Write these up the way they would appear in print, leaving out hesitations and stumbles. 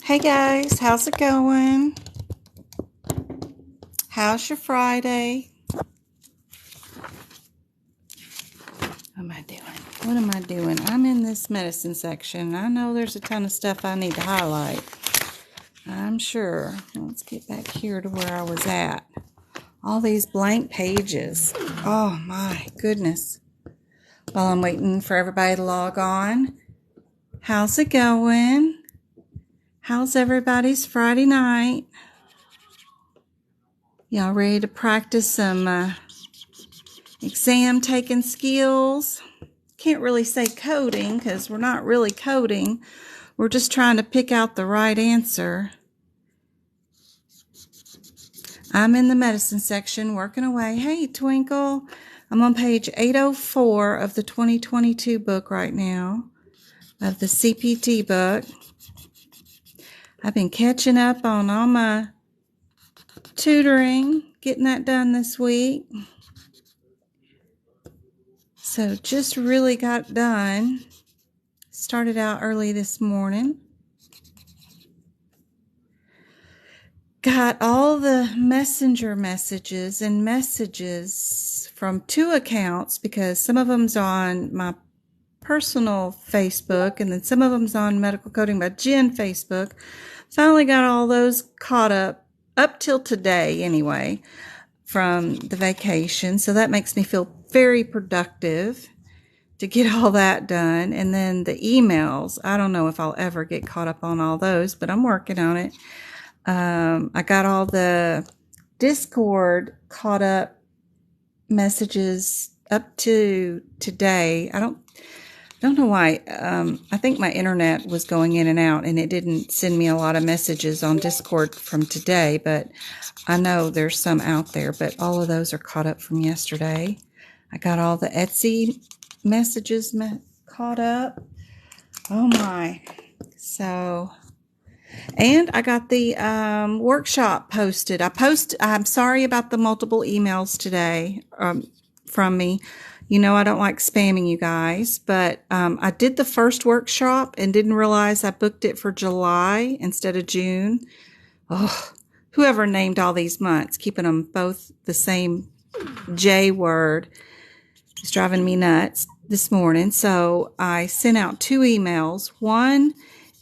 Hey guys, how's it going? How's your Friday? What am I doing? What am I doing? I'm in this medicine section. I know there's a ton of stuff I need to highlight. I'm sure. Let's get back here to where I was at. All these blank pages. Oh my goodness. While I'm waiting for everybody to log on. How's it going? How's everybody's Friday night? Y'all ready to practice some exam taking skills? Can't really say coding because we're not really coding. We're just trying to pick out the right answer. I'm in the medicine section working away. Hey, Twinkle. I'm on page 804 of the 2022 book right now, of the CPT book. I've been catching up on all my tutoring, getting that done this week. So just really got done. Started out early this morning. Got all the messenger messages and messages from 2 accounts because some of them's on my personal Facebook and then some of them's on Medical Coding by Jen Facebook. Finally got all those caught up till today anyway, from the vacation. So that makes me feel very productive to get all that done. And then the emails, I don't know if I'll ever get caught up on all those, but I'm working on it. I got all the Discord caught up messages up to today. I don't know why. I think my internet was going in and out and it didn't send me a lot of messages on Discord from today, but I know there's some out there, but all of those are caught up from yesterday. I got all the Etsy messages caught up. Oh my. So, and I got the workshop posted. I'm sorry about the multiple emails today from me. You know I don't like spamming you guys, but I did the first workshop and didn't realize I booked it for July instead of June. Oh, whoever named all these months, keeping them both the same J word, is driving me nuts this morning. So I sent out 2 emails. One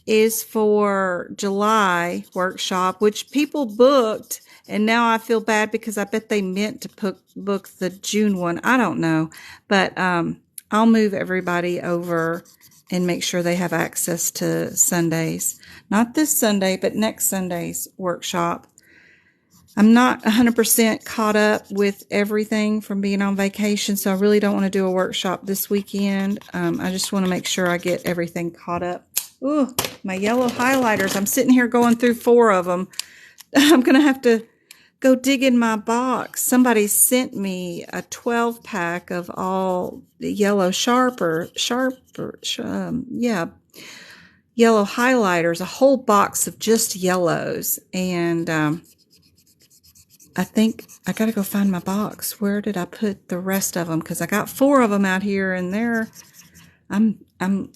is for July workshop, which people booked, and now I feel bad because I bet they meant to book the June one. I don't know, but I'll move everybody over and make sure they have access to Sundays. Not this Sunday, but next Sunday's workshop. I'm not 100% caught up with everything from being on vacation, so I really don't want to do a workshop this weekend. I just want to make sure I get everything caught up. Ooh, my yellow highlighters. I'm sitting here going through 4 of them. I'm going to have to go dig in my box. Somebody sent me a 12-pack of all the yellow yellow highlighters, a whole box of just yellows. And I think I got to go find my box. Where did I put the rest of them? Because I got 4 of them out here, and I'm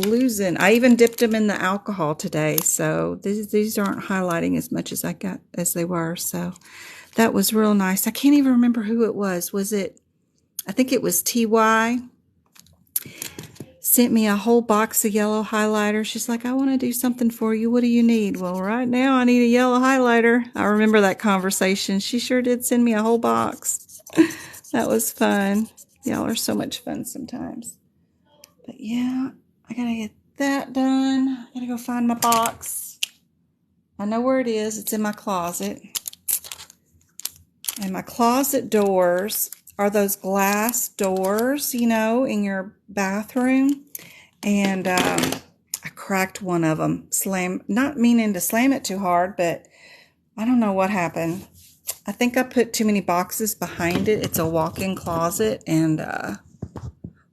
losing. I even dipped them in the alcohol today, so these aren't highlighting as much as I got as they were. So that was real nice. I can't even remember who it was. Was it? I think it was TY. Sent me a whole box of yellow highlighter. She's like, I want to do something for you. What do you need? Well, right now I need a yellow highlighter. I remember that conversation. She sure did send me a whole box. That was fun. Y'all are so much fun sometimes. But yeah, I gotta get that done. I gotta go find my box. I know where it is. It's in my closet. And my closet doors are those glass doors, you know, in your bathroom. And I cracked one of them. Not meaning to slam it too hard, but I don't know what happened. I think I put too many boxes behind it. It's a walk-in closet, and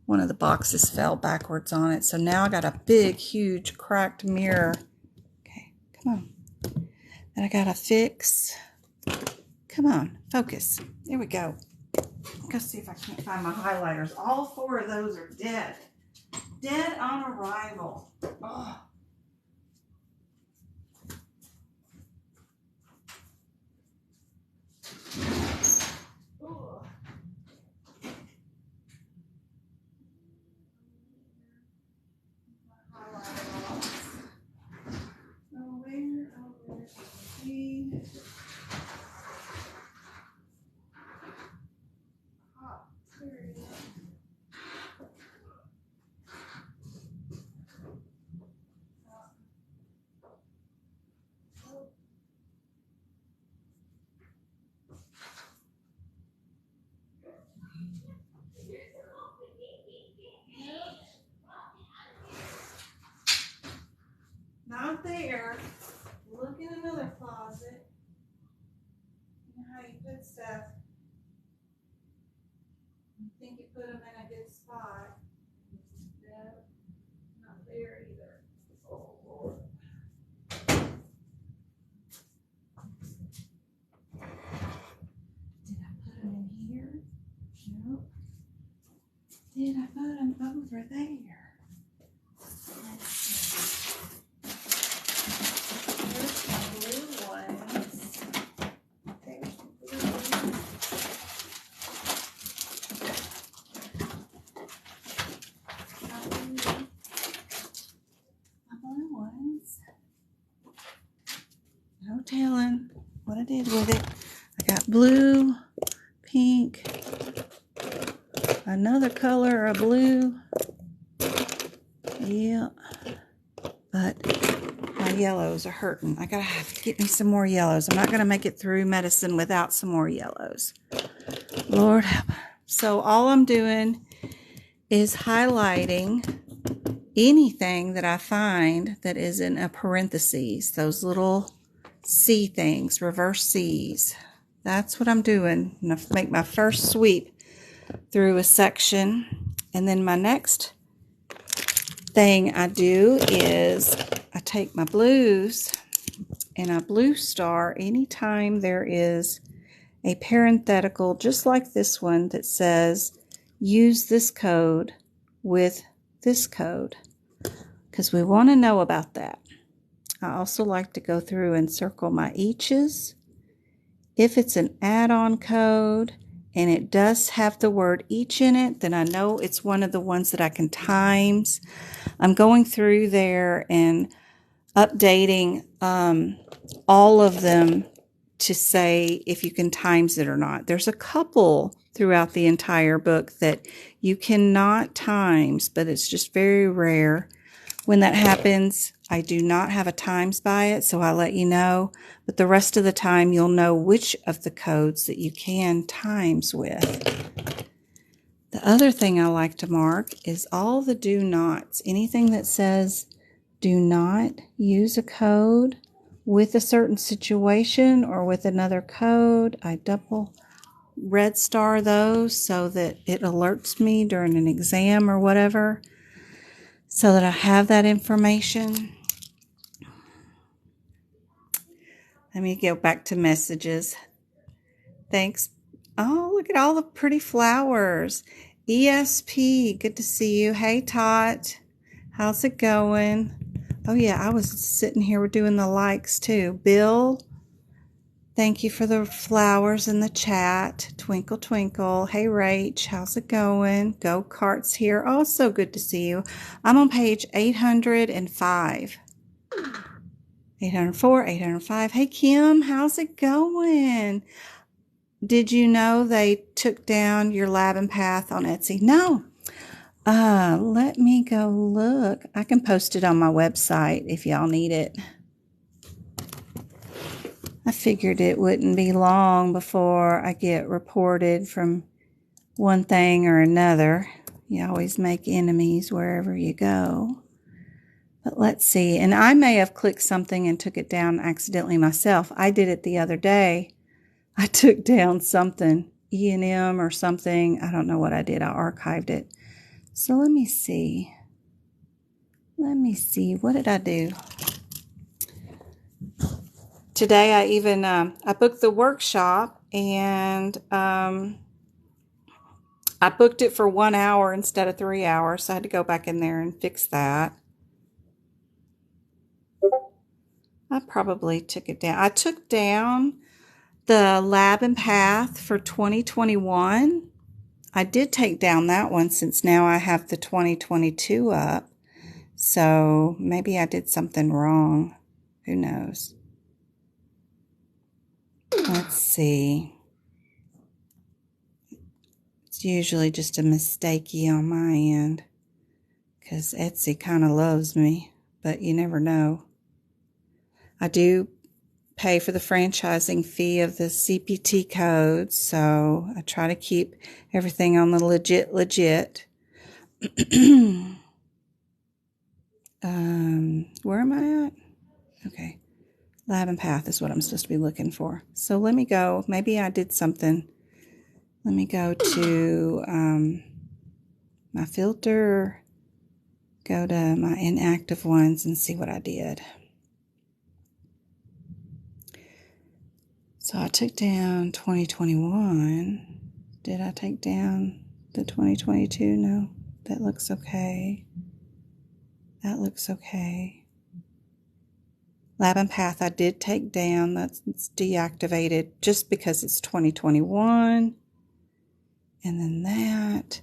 one of the boxes fell backwards on it. So now I got a big, huge cracked mirror. Okay, come on. That I gotta fix. Come on, focus. There we go. Go see if I can't find my highlighters. All 4 of those are dead. Dead on arrival. Oh. there. Look in another closet. You know how you put stuff. You think you put them in a good spot. No, not there either. Oh, Lord. Did I put them in here? No. Did I put them over there? Let's see. There's my blue ones. There's the blue ones. My blue ones. No telling what I did with it. I got blue, pink, another color of blue. Yeah. But my yellows are hurting. I gotta have to get me some more yellows. I'm not gonna make it through medicine without some more yellows. Lord help. So all I'm doing is highlighting anything that I find that is in a parentheses, those little C things, reverse C's. That's what I'm doing. I'm gonna make my first sweep through a section, and then my next thing I do is I take my blues and I blue star anytime there is a parenthetical, just like this one, that says use this code with this code, because we want to know about that. I also like to go through and circle my eaches. If it's an add-on code and it does have the word each in it, then I know it's one of the ones that I can times. I'm going through there and updating all of them to say if you can times it or not. There's a couple throughout the entire book that you cannot times, but it's just very rare. When that happens, I do not have a times by it, so I'll let you know. But the rest of the time, you'll know which of the codes that you can times with. The other thing I like to mark is all the do nots. Anything that says do not use a code with a certain situation or with another code, I double red star those so that it alerts me during an exam or whatever, so that I have that information. Let me go back to messages. Thanks. Oh, look at all the pretty flowers. ESP, good to see you. Hey, Tot. How's it going? Oh, yeah, I was sitting here doing the likes, too. Bill, thank you for the flowers in the chat. Twinkle, twinkle. Hey, Rach, how's it going? Go Karts here. Oh, so good to see you. I'm on page 805. 804, 805. Hey, Kim, how's it going? Did you know they took down your lab and path on Etsy? No. Let me go look. I can post it on my website if y'all need it. I figured it wouldn't be long before I get reported from one thing or another. You always make enemies wherever you go. But let's see. And I may have clicked something and took it down accidentally myself. I did it the other day. I took down something, E&M or something. I don't know what I did. I archived it. So let me see. What did I do? Today I even, I booked the workshop, and I booked it for 1 hour instead of 3 hours. So I had to go back in there and fix that. I probably took it down. I took down the Lab and Path for 2021. I did take down that one since now I have the 2022 up. So maybe I did something wrong. Who knows? Let's see. It's usually just a mistakey on my end, because Etsy kind of loves me, but you never know. I do pay for the franchising fee of the CPT codes, so I try to keep everything on the legit. Where am I at? Okay. Lab and Path is what I'm supposed to be looking for. So let me go. Maybe I did something. Let me go to my filter, go to my inactive ones and see what I did. So I took down 2021. Did I take down the 2022? No, that looks okay. That looks okay. Lab and Path I did take down. That's deactivated just because it's 2021. And then that.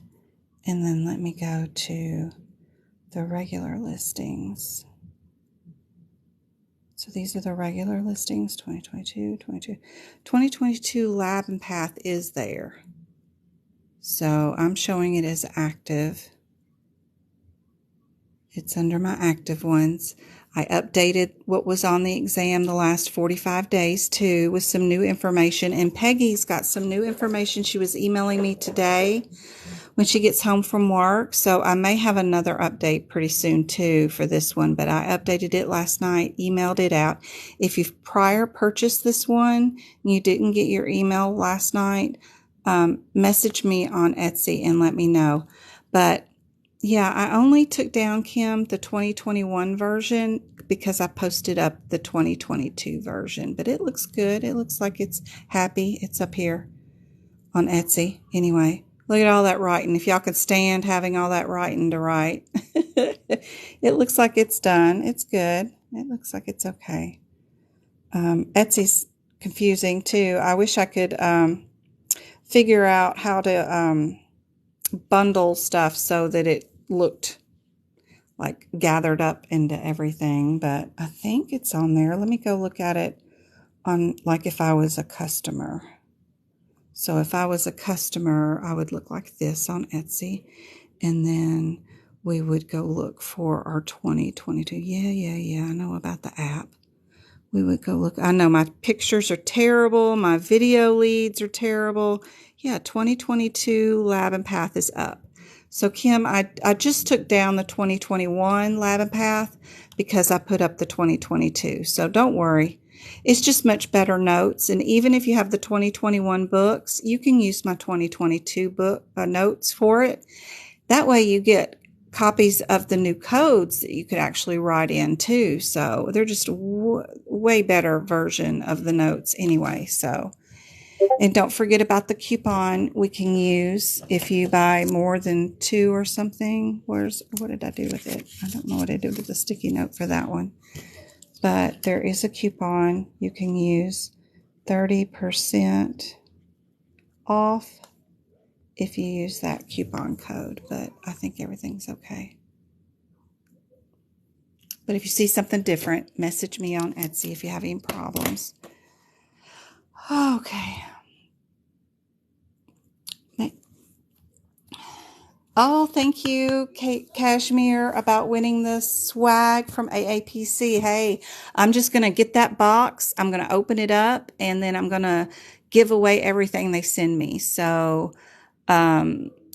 And then let me go to the regular listings. So these are the regular listings, 2022 Lab and Path is there. So I'm showing it as active. It's under my active ones. I updated what was on the exam the last 45 days too with some new information. And Peggy's got some new information. She was emailing me today when she gets home from work. So I may have another update pretty soon too for this one, but I updated it last night, emailed it out. If you've prior purchased this one and you didn't get your email last night, message me on Etsy and let me know. But yeah, I only took down, Kim, the 2021 version because I posted up the 2022 version, but it looks good. It looks like it's happy. It's up here on Etsy. Anyway, look at all that writing. If y'all could stand having all that writing to write. It looks like it's done. It's good. It looks like it's okay. Etsy's confusing too. I wish I could figure out how to bundle stuff so that it looked like gathered up into everything, but I think it's on there. Let me go look at it on, like, if I was a customer. So if I was a customer, I would look like this on Etsy, and then we would go look for our 2022. Yeah, I know about the app. We would go look. I know my pictures are terrible. My video leads are terrible. Yeah, 2022 Lab and Path is up. So Kim, I just took down the 2021 Lab and Path because I put up the 2022. So don't worry. It's just much better notes. And even if you have the 2021 books, you can use my 2022 book notes for it. That way you get copies of the new codes that you could actually write in too. So they're just way better version of the notes anyway. So, and don't forget about the coupon we can use if you buy more than 2 or something. What did I do with it? I don't know what I did with the sticky note for that one. But there is a coupon you can use, 30% off if you use that coupon code. But I think everything's okay. But if you see something different, message me on Etsy if you have any problems. Okay. Oh, thank you, Kate Cashmere, about winning the swag from AAPC. Hey, I'm just going to get that box. I'm going to open it up, and then I'm going to give away everything they send me. So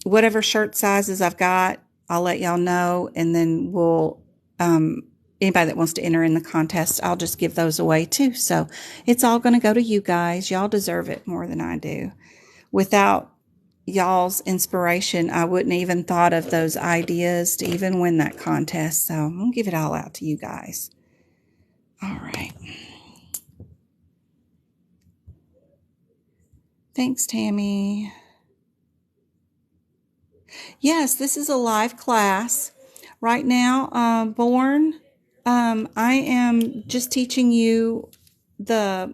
whatever shirt sizes I've got, I'll let y'all know, and then we'll anybody that wants to enter in the contest, I'll just give those away too. So it's all going to go to you guys. Y'all deserve it more than I do. Without y'all's inspiration, I wouldn't even thought of those ideas to even win that contest. So I'm going to give it all out to you guys. All right. Thanks, Tammy. Yes, this is a live class. Right now, Born, I am just teaching you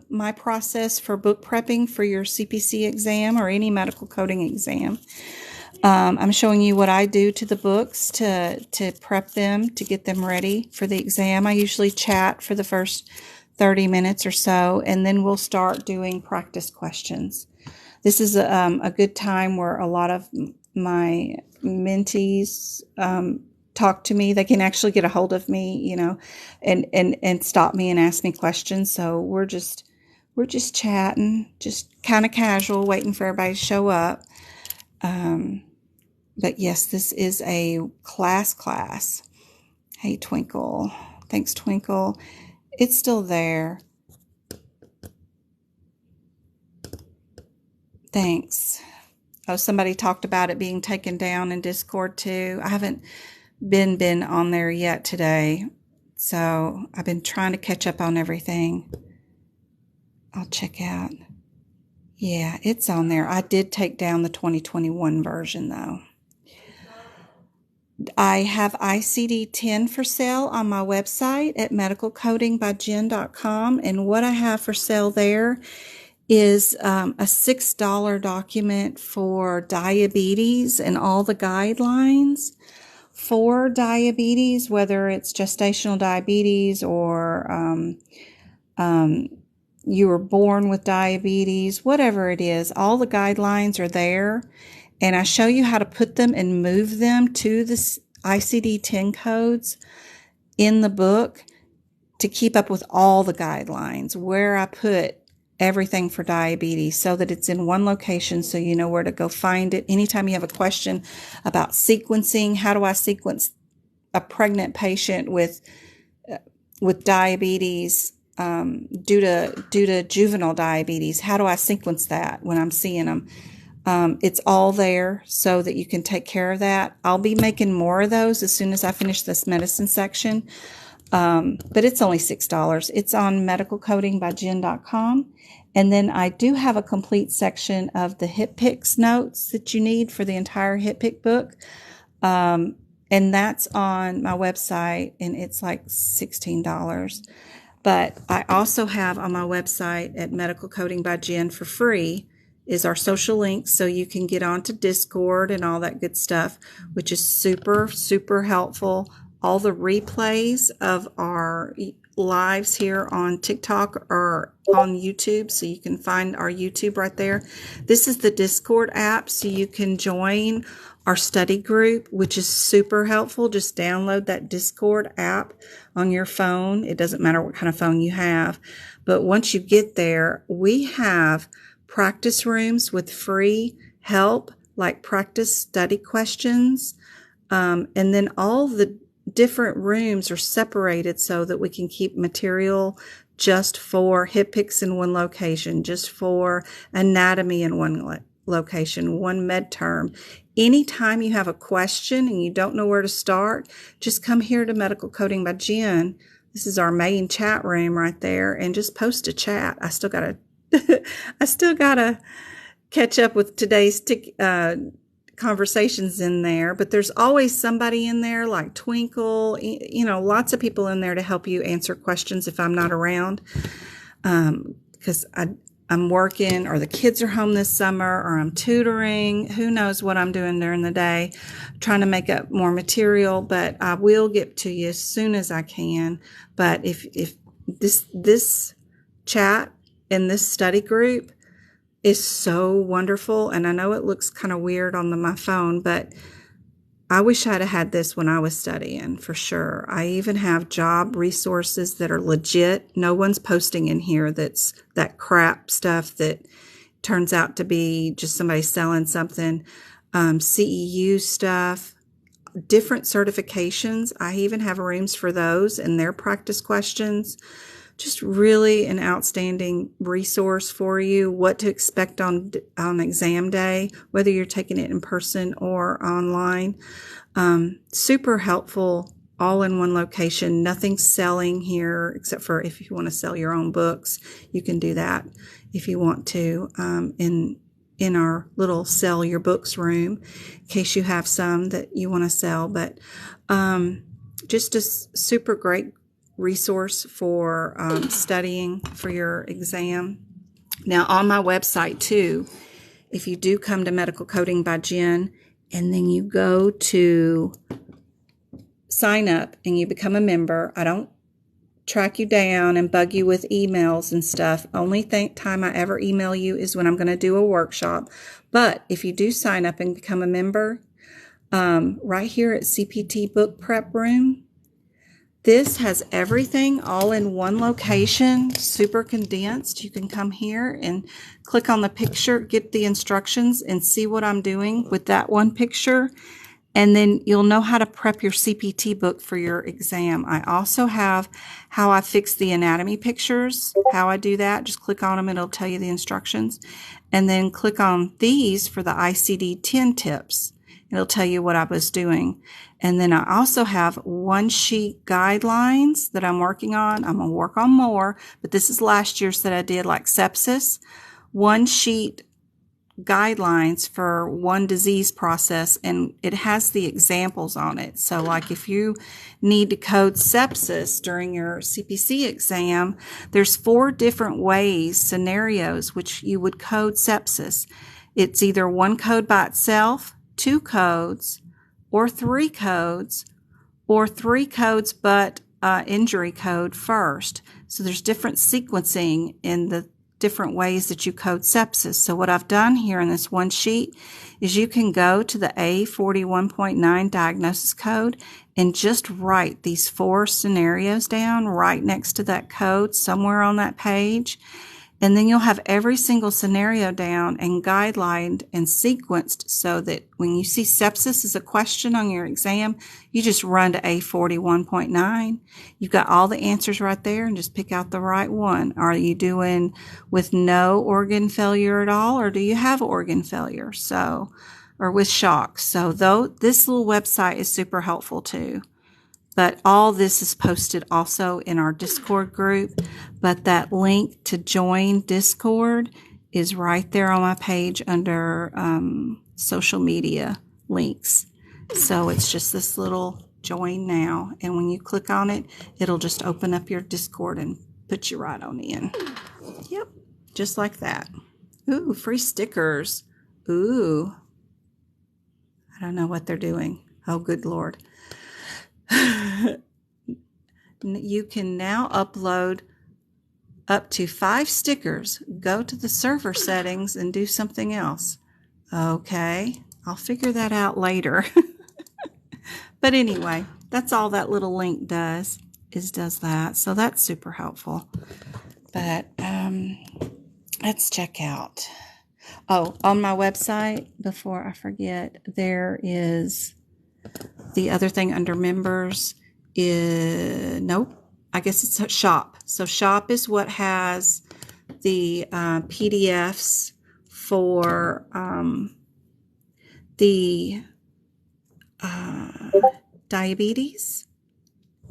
my process for book prepping for your CPC exam or any medical coding exam. I'm showing you what I do to the books to prep them, to get them ready for the exam. I usually chat for the first 30 minutes or so, and then we'll start doing practice questions. This is a good time where a lot of my mentees talk to me. They can actually get a hold of me, and stop me and ask me questions. So we're just chatting, just kind of casual, waiting for everybody to show up. But yes, this is a class. Hey, Twinkle. Thanks, Twinkle. It's still there. Thanks. Oh, somebody talked about it being taken down in Discord too. I haven't been on there yet today. So I've been trying to catch up on everything. I'll check out. Yeah, it's on there. I did take down the 2021 version though. I have ICD-10 for sale on my website at medicalcodingbyjen.com. And what I have for sale there is a $6 document for diabetes and all the guidelines for diabetes, whether it's gestational diabetes or you were born with diabetes, whatever it is, all the guidelines are there. And I show you how to put them and move them to the ICD-10 codes in the book to keep up with all the guidelines, where I put everything for diabetes so that it's in one location so you know where to go find it. Anytime you have a question about sequencing, how do I sequence a pregnant patient with diabetes due to juvenile diabetes, how do I sequence that when I'm seeing them? It's all there so that you can take care of that. I'll be making more of those as soon as I finish this medicine section. But it's only $6. It's on medicalcodingbyjen.com. And then I do have a complete section of the HipPix notes that you need for the entire HipPix book. And that's on my website, and it's like $16. But I also have on my website at Medical Coding by Jen for free is our social links, so you can get onto Discord and all that good stuff, which is super, super helpful. All the replays of our lives here on TikTok are on YouTube, so you can find our YouTube right there. This is the Discord app, so you can join our study group, which is super helpful. Just download that Discord app on your phone. It doesn't matter what kind of phone you have. But once you get there, we have practice rooms with free help, like practice study questions. And then all the different rooms are separated so that we can keep material just for HipPix in one location, just for anatomy in one location, one med term. Anytime you have a question and you don't know where to start, just come here to Medical Coding by Jen. This is our main chat room right there, and just post a chat. I still gotta catch up with today's conversations in there, but there's always somebody in there like Twinkle, lots of people in there to help you answer questions if I'm not around, because I'm working, or the kids are home this summer, or I'm tutoring. Who knows what I'm doing during the day, trying to make up more material, but I will get to you as soon as I can. But if this chat in this study group is so wonderful, and I know it looks kind of weird on my phone, but I wish I'd have had this when I was studying, for sure. I even have job resources that are legit. No one's posting in here that's that crap stuff that turns out to be just somebody selling something. CEU stuff, different certifications. I even have rooms for those and their practice questions. Just really an outstanding resource for you, what to expect on exam day, whether you're taking it in person or online. Super helpful, all in one location. Nothing selling here, except for if you want to sell your own books, you can do that if you want to, in our little sell your books room, in case you have some that you want to sell. But just a super great resource for studying for your exam. Now, on my website too, if you do come to Medical Coding by Jen and then you go to sign up and you become a member, I don't track you down and bug you with emails and stuff. Only time I ever email you is when I'm going to do a workshop. But if you do sign up and become a member, right here at CPT Book Prep Room, this has everything all in one location, super condensed. You can come here and click on the picture, get the instructions, and see what I'm doing with that one picture. And then you'll know how to prep your CPT book for your exam. I also have how I fix the anatomy pictures, how I do that. Just click on them and it'll tell you the instructions. And then click on these for the ICD-10 tips. It'll tell you what I was doing. And then I also have one sheet guidelines that I'm working on. I'm going to work on more, but this is last year's that I did, like sepsis. One sheet guidelines for one disease process, and it has the examples on it. So like if you need to code sepsis during your CPC exam, there's 4 different ways, scenarios, which you would code sepsis. It's either one code by itself, 2 codes, or 3 codes, or 3 codes but injury code first. So there's different sequencing in the different ways that you code sepsis. So what I've done here in this one sheet is you can go to the A41.9 diagnosis code and just write these 4 scenarios down right next to that code somewhere on that page. And then you'll have every single scenario down and guidelined and sequenced so that when you see sepsis as a question on your exam, you just run to A41.9. You've got all the answers right there and just pick out the right one. Are you doing with no organ failure at all, or do you have organ failure? So, or with shock. So though this little website is super helpful too. But all this is posted also in our Discord group. But that link to join Discord is right there on my page under social media links. So it's just this little join now. And when you click on it, it'll just open up your Discord and put you right on in. Yep, just like that. Ooh, free stickers. Ooh. I don't know what they're doing. Oh, good Lord. You can now upload up to 5 stickers. Go to the server settings and do something else. Okay, I'll figure that out later. But anyway, that's all that little link does that. So that's super helpful. But let's check out. Oh, on my website, before I forget, there is the other thing under members is, nope, I guess it's a shop. So shop is what has the PDFs for the diabetes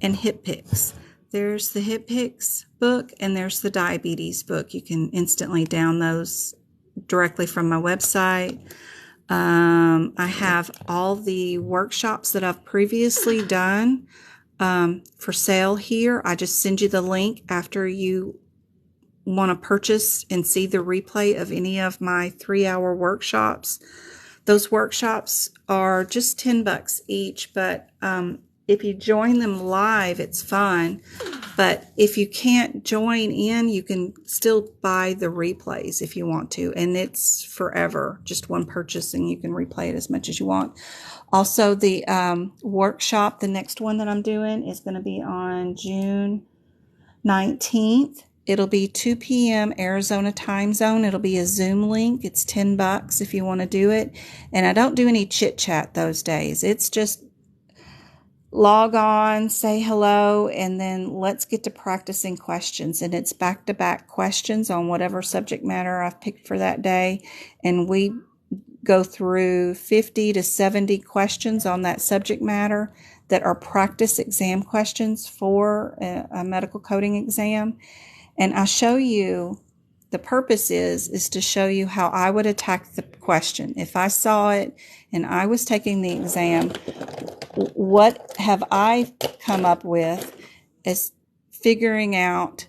and hip picks. There's the hip picks book and there's the diabetes book. You can instantly download those directly from my website. I have all the workshops that I've previously done for sale here. I just send you the link after you want to purchase and see the replay of any of my 3-hour workshops. Those workshops are just $10 each, but if you join them live, it's fun. But if you can't join in, you can still buy the replays if you want to. And it's forever, just one purchase, and you can replay it as much as you want. Also, the workshop, the next one that I'm doing is going to be on June 19th. It'll be 2 p.m. Arizona time zone. It'll be a Zoom link. It's $10 if you want to do it. And I don't do any chit chat those days. It's just log on, say hello, and then let's get to practicing questions. And it's back-to-back questions on whatever subject matter I've picked for that day. And we go through 50 to 70 questions on that subject matter that are practice exam questions for a medical coding exam. And I show you, the purpose is to show you how I would attack the question. If I saw it and I was taking the exam, what have I come up with as figuring out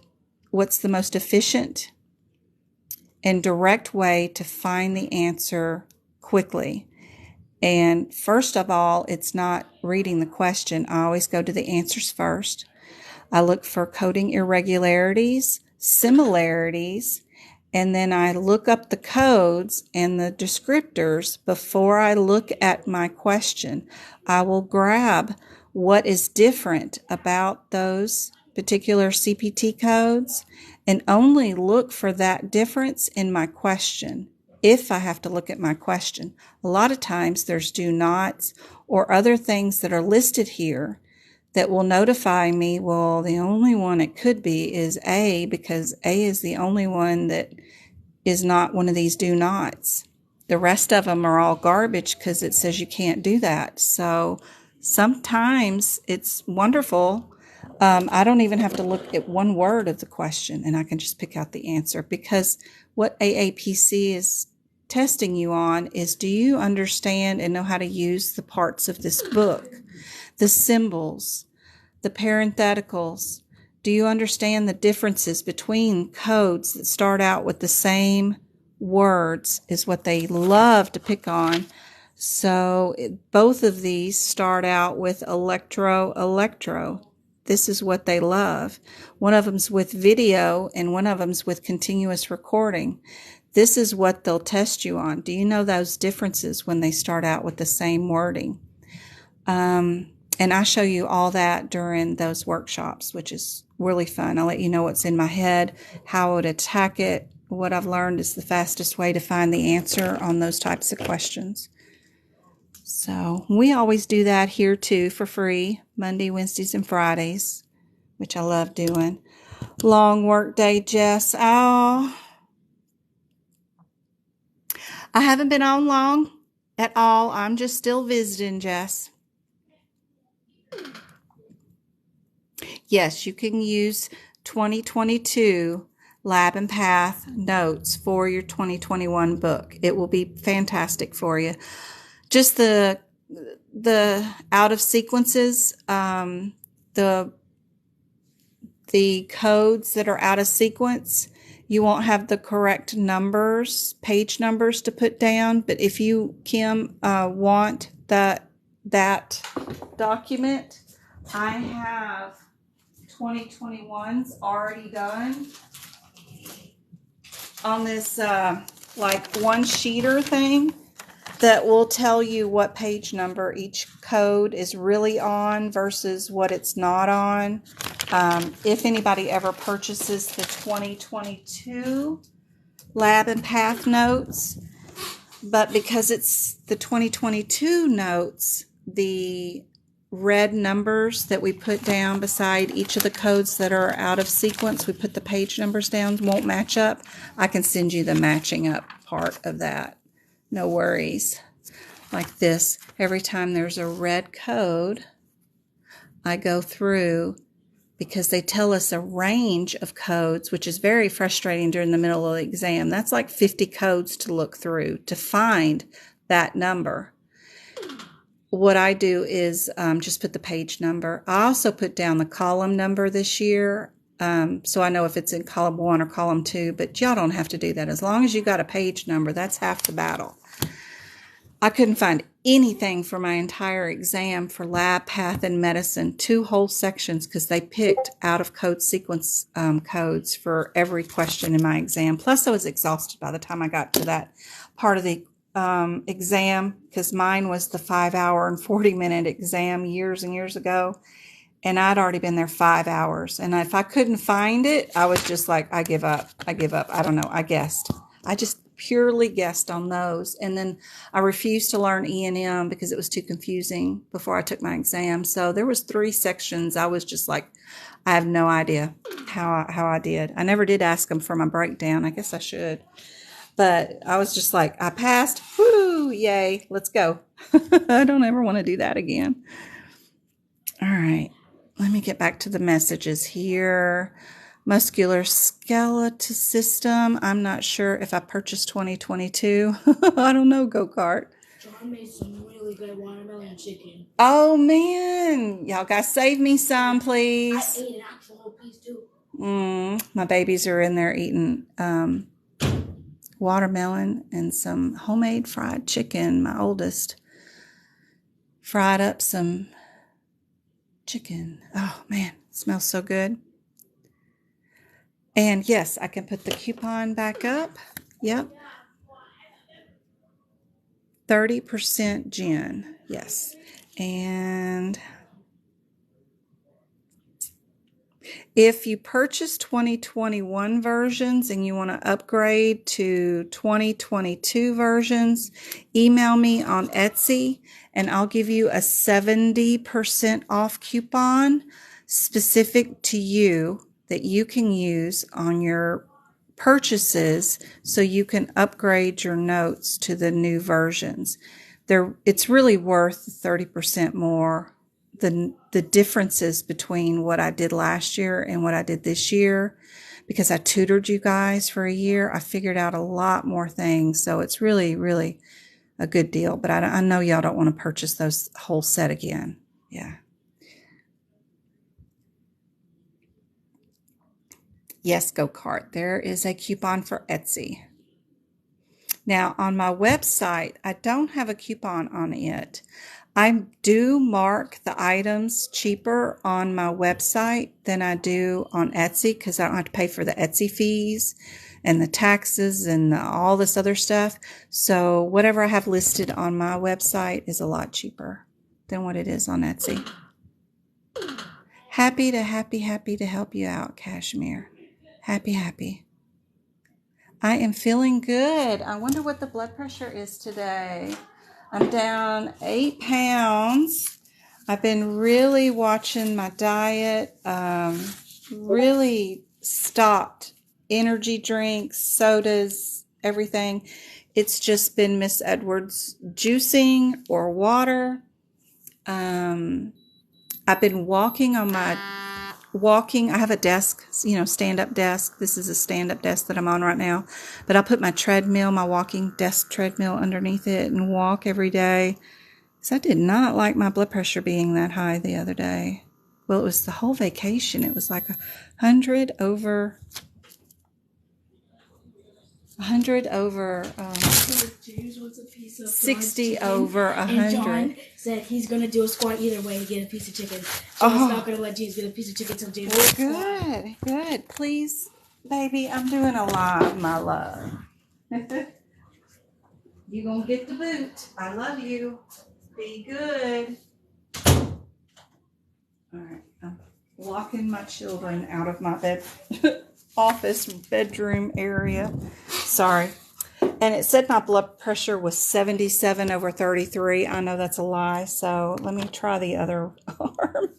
what's the most efficient and direct way to find the answer quickly. And first of all, it's not reading the question. I always go to the answers first. I look for coding irregularities, similarities, and then I look up the codes and the descriptors before I look at my question. I will grab what is different about those particular CPT codes and only look for that difference in my question. if I have to look at my question. A lot of times there's do nots or other things that are listed here that will notify me, well, the only one it could be is A, because A is the only one that is not one of these do nots. The rest of them are all garbage because it says you can't do that. So sometimes it's wonderful. I don't even have to look at one word of the question and I can just pick out the answer, because what AAPC is testing you on is, do you understand and know how to use the parts of this book? The symbols, the parentheticals. Do you understand the differences between codes that start out with the same words is what they love to pick on. So both of these start out with electro. This is what they love. One of them's with video and one of them's with continuous recording. This is what they'll test you on. Do you know those differences when they start out with the same wording? And I show you all that during those workshops, which is really fun. I'll let you know what's in my head, how I would attack it. What I've learned is the fastest way to find the answer on those types of questions. So we always do that here too for free, Monday, Wednesdays, and Fridays, which I love doing. Long work day, Jess. Oh, I haven't been on long at all. I'm just still visiting, Jess. Yes, you can use 2022 Lab and Path notes for your 2021 book. It will be fantastic for you. Just the out of sequences, the codes that are out of sequence, you won't have the correct numbers, page numbers to put down. But if you, Kim, want that document, I have 2021's already done on this like one sheeter thing that will tell you what page number each code is really on versus what it's not on. If anybody ever purchases the 2022 Lab and Path notes, but because it's the 2022 notes, the red numbers that we put down beside each of the codes that are out of sequence, we put the page numbers down, won't match up. I can send you the matching up part of that. No worries. Like this, every time there's a red code, I go through, because they tell us a range of codes, which is very frustrating during the middle of the exam. That's like 50 codes to look through to find that number. What I do is just put the page number. I also put down the column number this year, so I know if it's in column 1 or column 2, but y'all don't have to do that. As long as you got a page number, that's half the battle. I couldn't find anything for my entire exam for lab, path, and medicine, 2 whole sections, because they picked out of code sequence codes for every question in my exam. Plus, I was exhausted by the time I got to that part of the exam, because mine was the 5-hour and 40-minute exam years and years ago, and I'd already been there 5 hours. And if I couldn't find it, I was just like, I give up. I don't know. I guessed. I just purely guessed on those. And then I refused to learn E&M because it was too confusing before I took my exam. So there was 3 sections. I was just like, I have no idea how I did. I never did ask them for my breakdown. I guess I should. But I was just like, I passed. Woo, yay, let's go. I don't ever want to do that again. All right, let me get back to the messages here. Musculoskeletal system. I'm not sure if I purchased 2022. I don't know, go-kart. John made some really good watermelon chicken. Oh, man. Y'all guys save me some, please. I ate an actual whole piece, too. My babies are in there eating watermelon and some homemade fried chicken. My oldest fried up some chicken. Oh, man. It smells so good. And yes, I can put the coupon back up. Yep. 30% gin. Yes. And If you purchase 2021 versions and you want to upgrade to 2022 versions, email me on Etsy and I'll give you a 70% off coupon specific to you that you can use on your purchases so you can upgrade your notes to the new versions. It's really worth 30% more. The differences between what I did last year and what I did this year, because I tutored you guys for a year, I figured out a lot more things. So it's really, really a good deal. But I know y'all don't want to purchase those whole set again. Yeah. Yes, go-kart. There is a coupon for Etsy. Now, on my website, I don't have a coupon on it. I do mark the items cheaper on my website than I do on Etsy because I don't have to pay for the Etsy fees and the taxes and all this other stuff. So whatever I have listed on my website is a lot cheaper than what it is on Etsy. Happy to help you out, Kashmir. Happy. I am feeling good. I wonder what the blood pressure is today. I'm down 8 pounds. I've been really watching my diet, really stopped energy drinks, sodas, everything. It's just been Miss Edwards juicing or water. I've been walking on my I have a desk, stand-up desk. This is a stand-up desk that I'm on right now. But I'll put my treadmill, my walking desk treadmill underneath it and walk every day. Because I did not like my blood pressure being that high the other day. Well, it was the whole vacation. It was like 100 over 60 over 100. And John said he's going to do a squat either way to get a piece of chicken. So he's not going to let James get a piece of chicken until James Good. Please, baby, I'm doing a live, my love. You going to get the boot. I love you. Be good. All right. I'm locking my children out of my bedroom area. Sorry. And it said my blood pressure was 77 over 33. I know that's a lie, so let me try the other arm.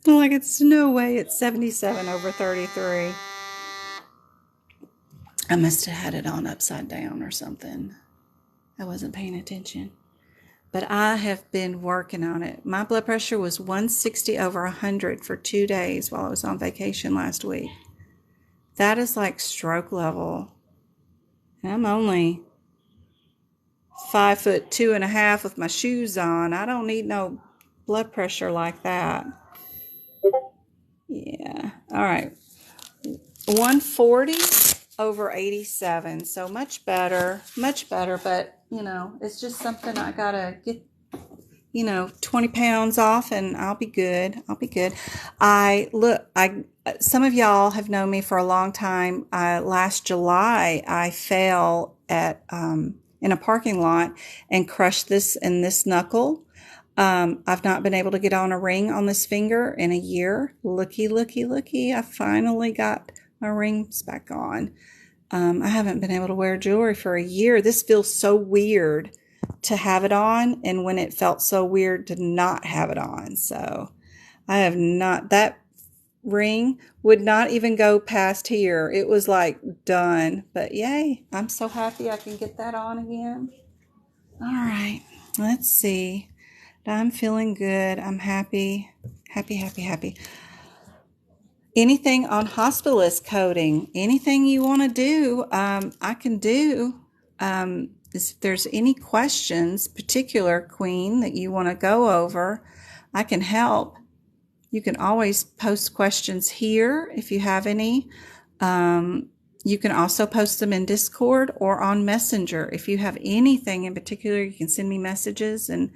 Like, it's no way it's 77 over 33. I must have had it on upside down or something. I wasn't paying attention. But I have been working on it. My blood pressure was 160 over 100 for 2 days while I was on vacation last week. That is like stroke level. And I'm only 5'2.5" with my shoes on. I don't need no blood pressure like that. Yeah. All right. 140 over 87. So much better. But, it's just something I got to get, 20 pounds off and I'll be good. Some of y'all have known me for a long time. Last July, I fell in a parking lot and crushed this knuckle. I've not been able to get on a ring on this finger in a year. Looky. I finally got my rings back on. I haven't been able to wear jewelry for a year. This feels so weird to have it on, and when it felt so weird to not have it on. So I have not, that ring would not even go past here. It was like done, but yay. I'm so happy I can get that on again. All right, let's see. I'm feeling good. I'm happy. Anything on hospitalist coding, anything you want to do, I can do. If there's any questions, particular Queen, that you want to go over, I can help. You can always post questions here if you have any. You can also post them in Discord or on Messenger. If you have anything in particular, you can send me messages and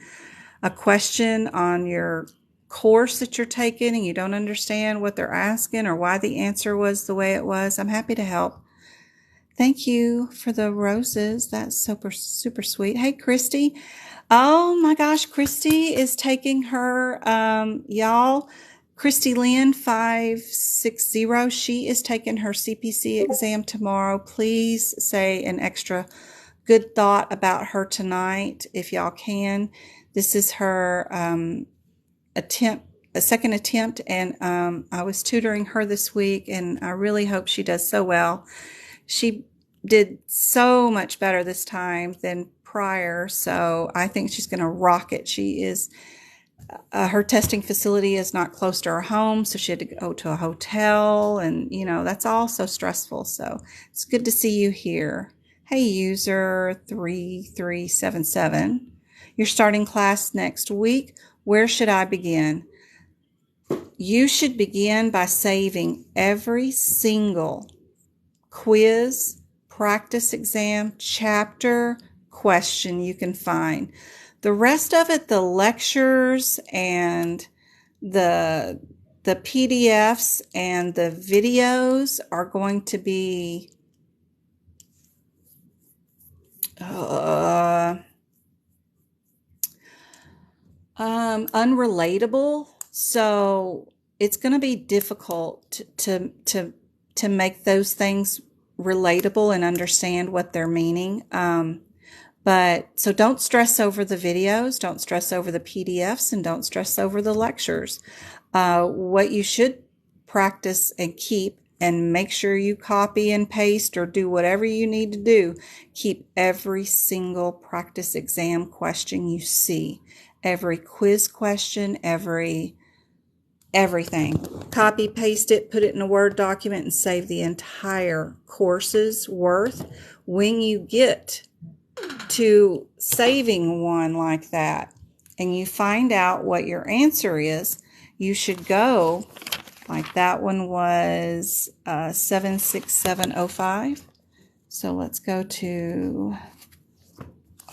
a question on your course that you're taking and you don't understand what they're asking or why the answer was the way it was. I'm happy to help. Thank you for the roses. That's super sweet. Hey, Christy. Oh my gosh, Christy is taking her, y'all, Christy Lynn 560, she is taking her CPC exam tomorrow. Please say an extra good thought about her tonight if y'all can. This is her second attempt, and I was tutoring her this week, and I really hope she does so well. She did so much better this time than prior, so I think she's going to rock it. She is her testing facility is not close to her home, so she had to go to a hotel, and that's all so stressful. So it's good to see you here. Hey, user 3377, you're starting class next week. Where should I begin? You should begin by saving every single quiz, practice exam, chapter, question you can find. The rest of it, the lectures and the PDFs and the videos are going to be unrelatable. So it's going to be difficult to make those things relatable and understand what they're meaning. But so don't stress over the videos, don't stress over the PDFs, and don't stress over the lectures. What you should practice and keep, and make sure you copy and paste or do whatever you need to do, keep every single practice exam question you see, every quiz question, everything. Copy, paste it, put it in a Word document, and save the entire course's worth. When you get to saving one like that and you find out what your answer is, you should go, like that one was 76705. So let's go to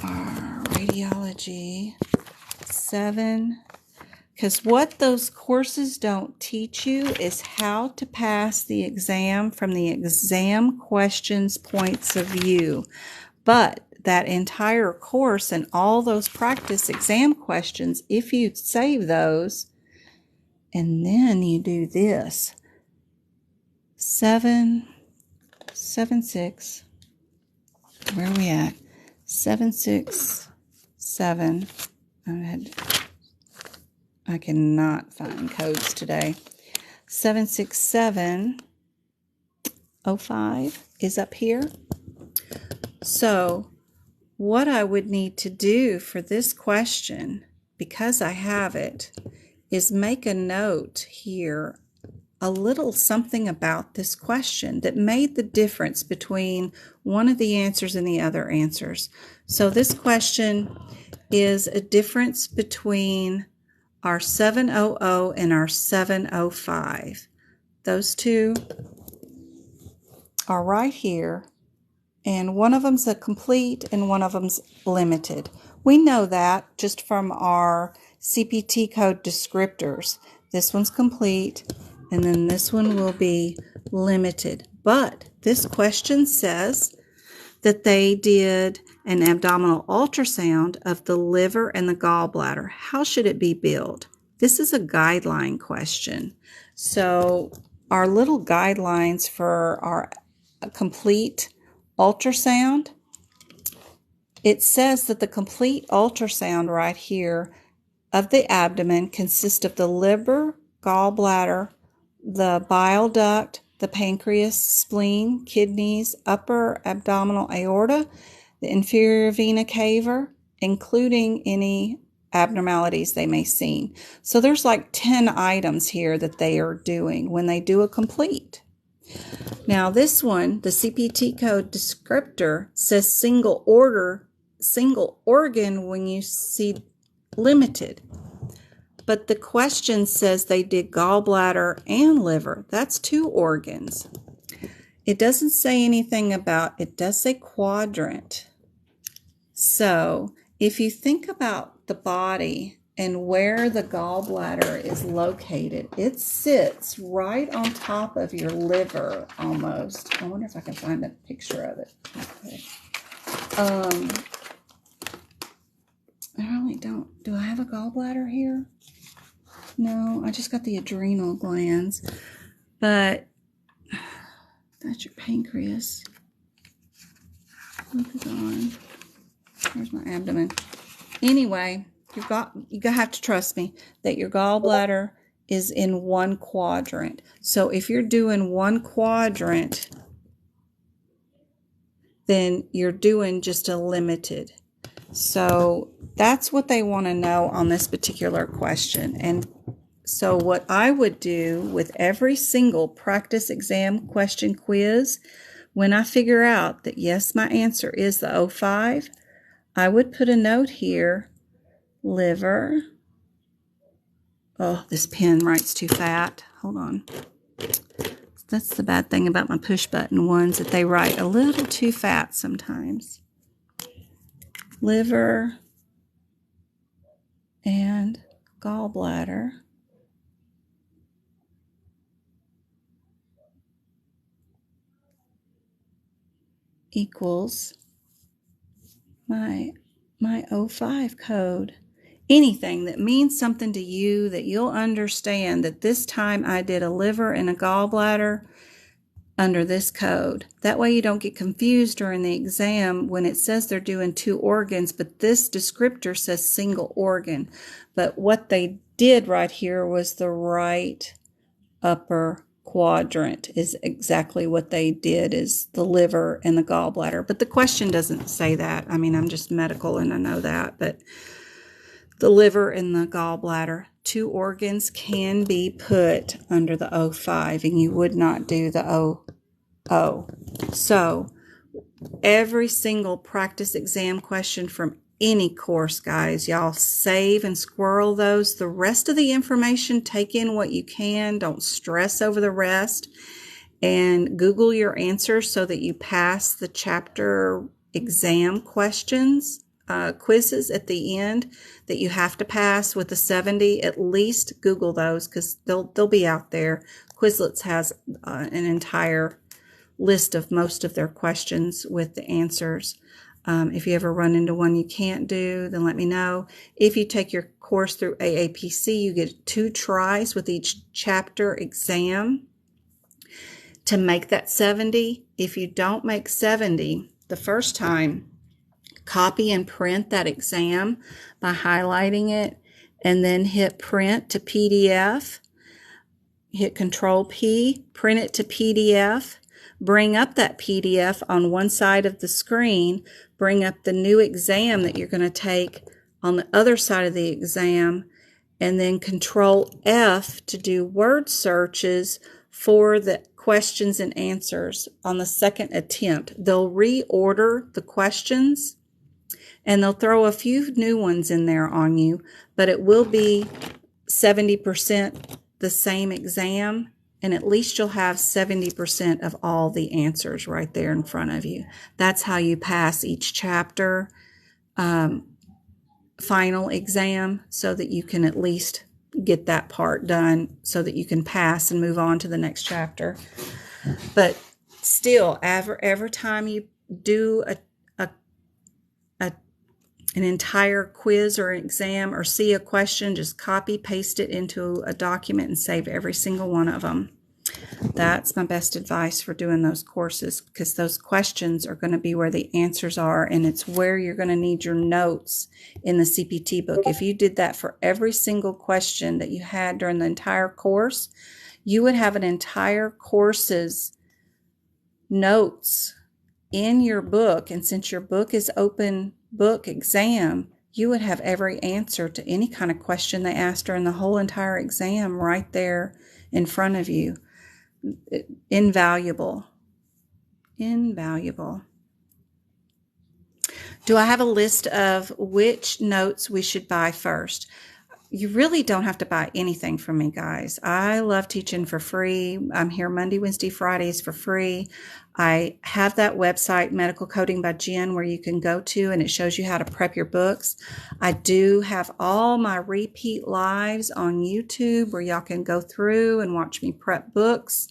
our radiology 7, because what those courses don't teach you is how to pass the exam from the exam questions points of view. But that entire course and all those practice exam questions, if you save those and then you do this, 776, where are we at? 767. I cannot find codes today. 76705 is up here. So what I would need to do for this question, because I have it, is make a note here, a little something about this question that made the difference between one of the answers and the other answers. So this question is a difference between our 700 and our 705. Those two are right here. And one of them's a complete and one of them's limited. We know that just from our CPT code descriptors. This one's complete, and then this one will be limited. But this question says that they did an abdominal ultrasound of the liver and the gallbladder. How should it be billed? This is a guideline question. So our little guidelines for our complete ultrasound, it says that the complete ultrasound right here of the abdomen consists of the liver, gallbladder, the bile duct, the pancreas, spleen, kidneys, upper abdominal aorta, the inferior vena cava, including any abnormalities they may see. So there's like 10 items here that they are doing when they do a complete. Now this one, the CPT code descriptor, says single organ when you see limited. But the question says they did gallbladder and liver. That's 2 organs. It doesn't say anything about, it does say quadrant. So if you think about the body and where the gallbladder is located, it sits right on top of your liver almost. I wonder if I can find a picture of it. Okay. I really don't. Do I have a gallbladder here? No, I just got the adrenal glands. But that's your pancreas. Look it on. There's my abdomen. Anyway, you have to trust me that your gallbladder is in one quadrant. So if you're doing one quadrant, then you're doing just a limited. So that's what they want to know on this particular question. And so what I would do with every single practice exam question quiz, when I figure out that yes, my answer is the O5, I would put a note here, liver. Oh, this pen writes too fat. Hold on. That's the bad thing about my push button ones, that they write a little too fat sometimes. Liver and gallbladder equals my O5 code. Anything that means something to you, that you'll understand that this time I did a liver and a gallbladder under this code. That way you don't get confused during the exam when it says they're doing 2 organs, but this descriptor says single organ. But what they did right here was the right upper quadrant is exactly what they did, is the liver and the gallbladder. But the question doesn't say that. I mean, I'm just medical and I know that, but the liver and the gallbladder, 2 organs can be put under the O5, and you would not do the O. So every single practice exam question from any course, guys, y'all save and squirrel those. The rest of the information, take in what you can. Don't stress over the rest. And Google your answers so that you pass the chapter exam questions, quizzes at the end that you have to pass with the 70. At least Google those, because they'll be out there. Quizlets has an entire list of most of their questions with the answers. If you ever run into one you can't do, then let me know. If you take your course through AAPC, you get 2 tries with each chapter exam to make that 70. If you don't make 70 the first time, copy and print that exam by highlighting it, and then hit print to PDF. Hit Control P, print it to PDF. Bring up that PDF on one side of the screen. Bring up the new exam that you're going to take on the other side of the exam, and then Control F to do word searches for the questions and answers on the second attempt. They'll reorder the questions and they'll throw a few new ones in there on you, but it will be 70% the same exam, and at least you'll have 70% of all the answers right there in front of you. That's how you pass each chapter final exam, so that you can at least get that part done so that you can pass and move on to the next chapter. But still, every time you do an entire quiz or exam or see a question, just copy, paste it into a document and save every single one of them. That's my best advice for doing those courses, because those questions are going to be where the answers are, and it's where you're going to need your notes in the CPT book. If you did that for every single question that you had during the entire course, you would have an entire course's notes in your book. And since your book is open book exam, you would have every answer to any kind of question they asked during the whole entire exam right there in front of you. Invaluable. Invaluable. Do I have a list of which notes we should buy first? You really don't have to buy anything from me, guys. I love teaching for free. I'm here Monday, Wednesday, Fridays for free. I have that website, Medical Coding by Jen, where you can go to, and it shows you how to prep your books. I do have all my repeat lives on YouTube where y'all can go through and watch me prep books.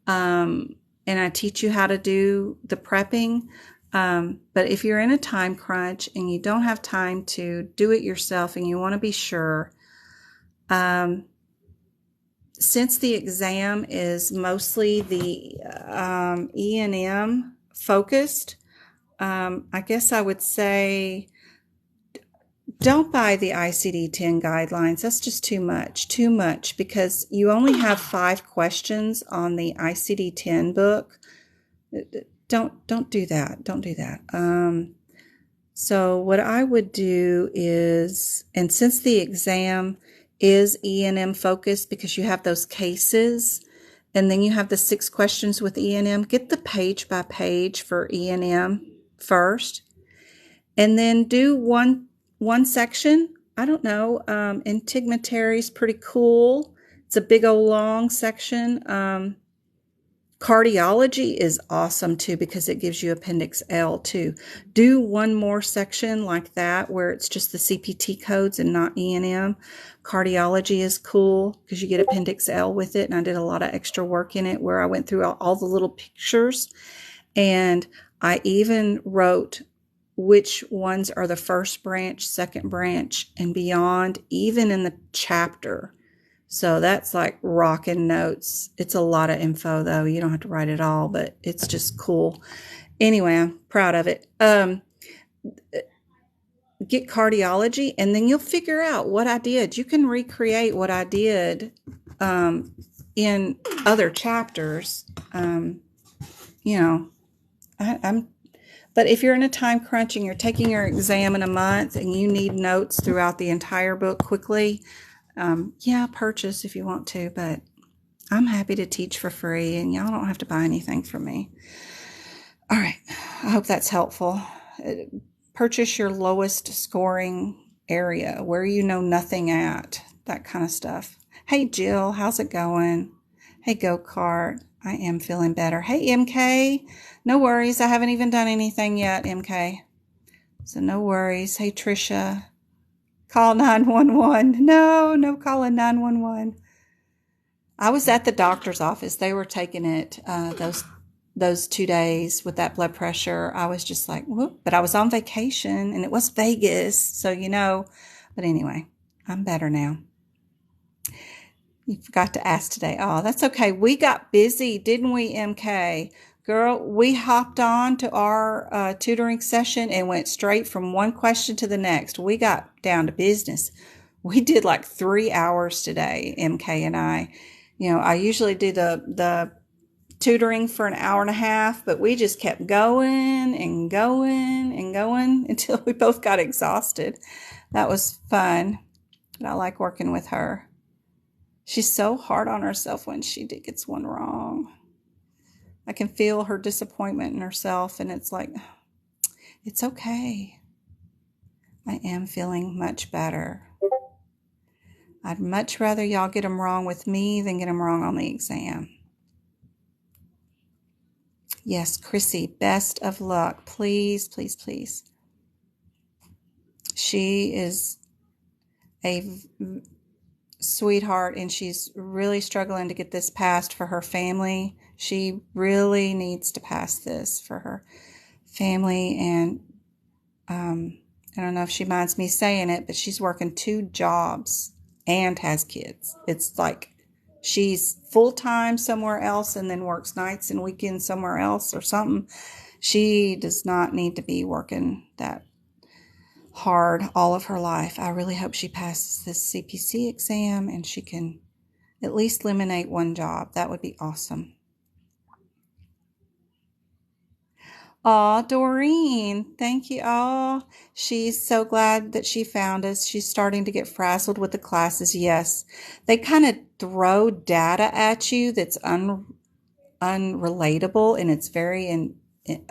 And I teach you how to do the prepping. But if you're in a time crunch and you don't have time to do it yourself and you want to be sure, since the exam is mostly the E&M focused, I guess I would say don't buy the ICD-10 guidelines. That's just too much, because you only have 5 questions on the ICD-10 book. Don't do that. Don't do that. So what I would do is, and since the exam is E&M focused because you have those cases, and then you have the 6 questions with E&M, get the page by page for E&M first, and then do one section. I don't know, integumentary is pretty cool. It's a big old long section. Cardiology is awesome too because it gives you Appendix L too. Do one more section like that where it's just the CPT codes and not E&M. Cardiology is cool because you get Appendix L with it, and I did a lot of extra work in it where I went through all the little pictures, and I even wrote which ones are the first branch, second branch, and beyond, even in the chapter. So that's like rocking notes. It's a lot of info though. You don't have to write it all, but it's just cool. Anyway, I'm proud of it. Get cardiology, and then you'll figure out what I did. You can recreate what I did in other chapters. But if you're in a time crunch and you're taking your exam in a month and you need notes throughout the entire book quickly, purchase if you want to, but I'm happy to teach for free, and y'all don't have to buy anything from me. All right. I hope that's helpful. Purchase your lowest scoring area where you know nothing at, that kind of stuff. Hey, Jill, how's it going? Hey, Go-Kart. I am feeling better. Hey, MK. No worries. I haven't even done anything yet, MK. So no worries. Hey, Trisha. Call 911. No calling 911. I was at the doctor's office. They were taking it those 2 days with that blood pressure. I was just like, whoop. But I was on vacation, and it was Vegas. So, but anyway, I'm better now. You forgot to ask today. Oh, that's okay. We got busy, didn't we, MK? Girl, we hopped on to our tutoring session and went straight from one question to the next. We got down to business. We did like 3 hours today, MK and I. I usually do the tutoring for an hour and a half, but we just kept going and going and going until we both got exhausted. That was fun. But I like working with her. She's so hard on herself when she gets one wrong. I can feel her disappointment in herself, and it's like, it's okay. I am feeling much better. I'd much rather y'all get them wrong with me than get them wrong on the exam. Yes, Chrissy, best of luck. Please, please, please. She is a sweetheart, and she's really struggling to get this passed for her family. She really needs to pass this for her family, and I don't know if she minds me saying it, but she's working 2 jobs and has kids. It's like she's full-time somewhere else and then works nights and weekends somewhere else or something. She does not need to be working that hard all of her life. I really hope she passes this CPC exam and she can at least eliminate 1 job. That would be awesome. Aw, Doreen, thank you. Oh, she's so glad that she found us. She's starting to get frazzled with the classes. Yes, they kind of throw data at you that's unrelatable, and it's very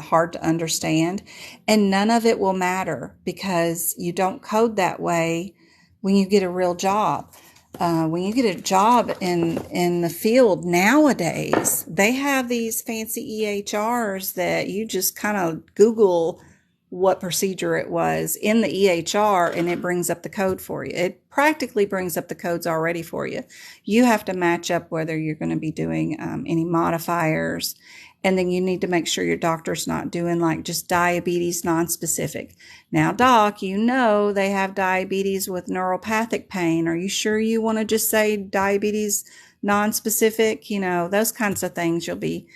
hard to understand. And none of it will matter because you don't code that way when you get a real job. When you get a job in the field nowadays, they have these fancy EHRs that you just kind of Google what procedure it was in the EHR, and it brings up the code for you. It practically brings up the codes already for you. You have to match up whether you're going to be doing any modifiers. And then you need to make sure your doctor's not doing like just diabetes non-specific. Now, doc, they have diabetes with neuropathic pain. Are you sure you want to just say diabetes non-specific, those kinds of things you'll be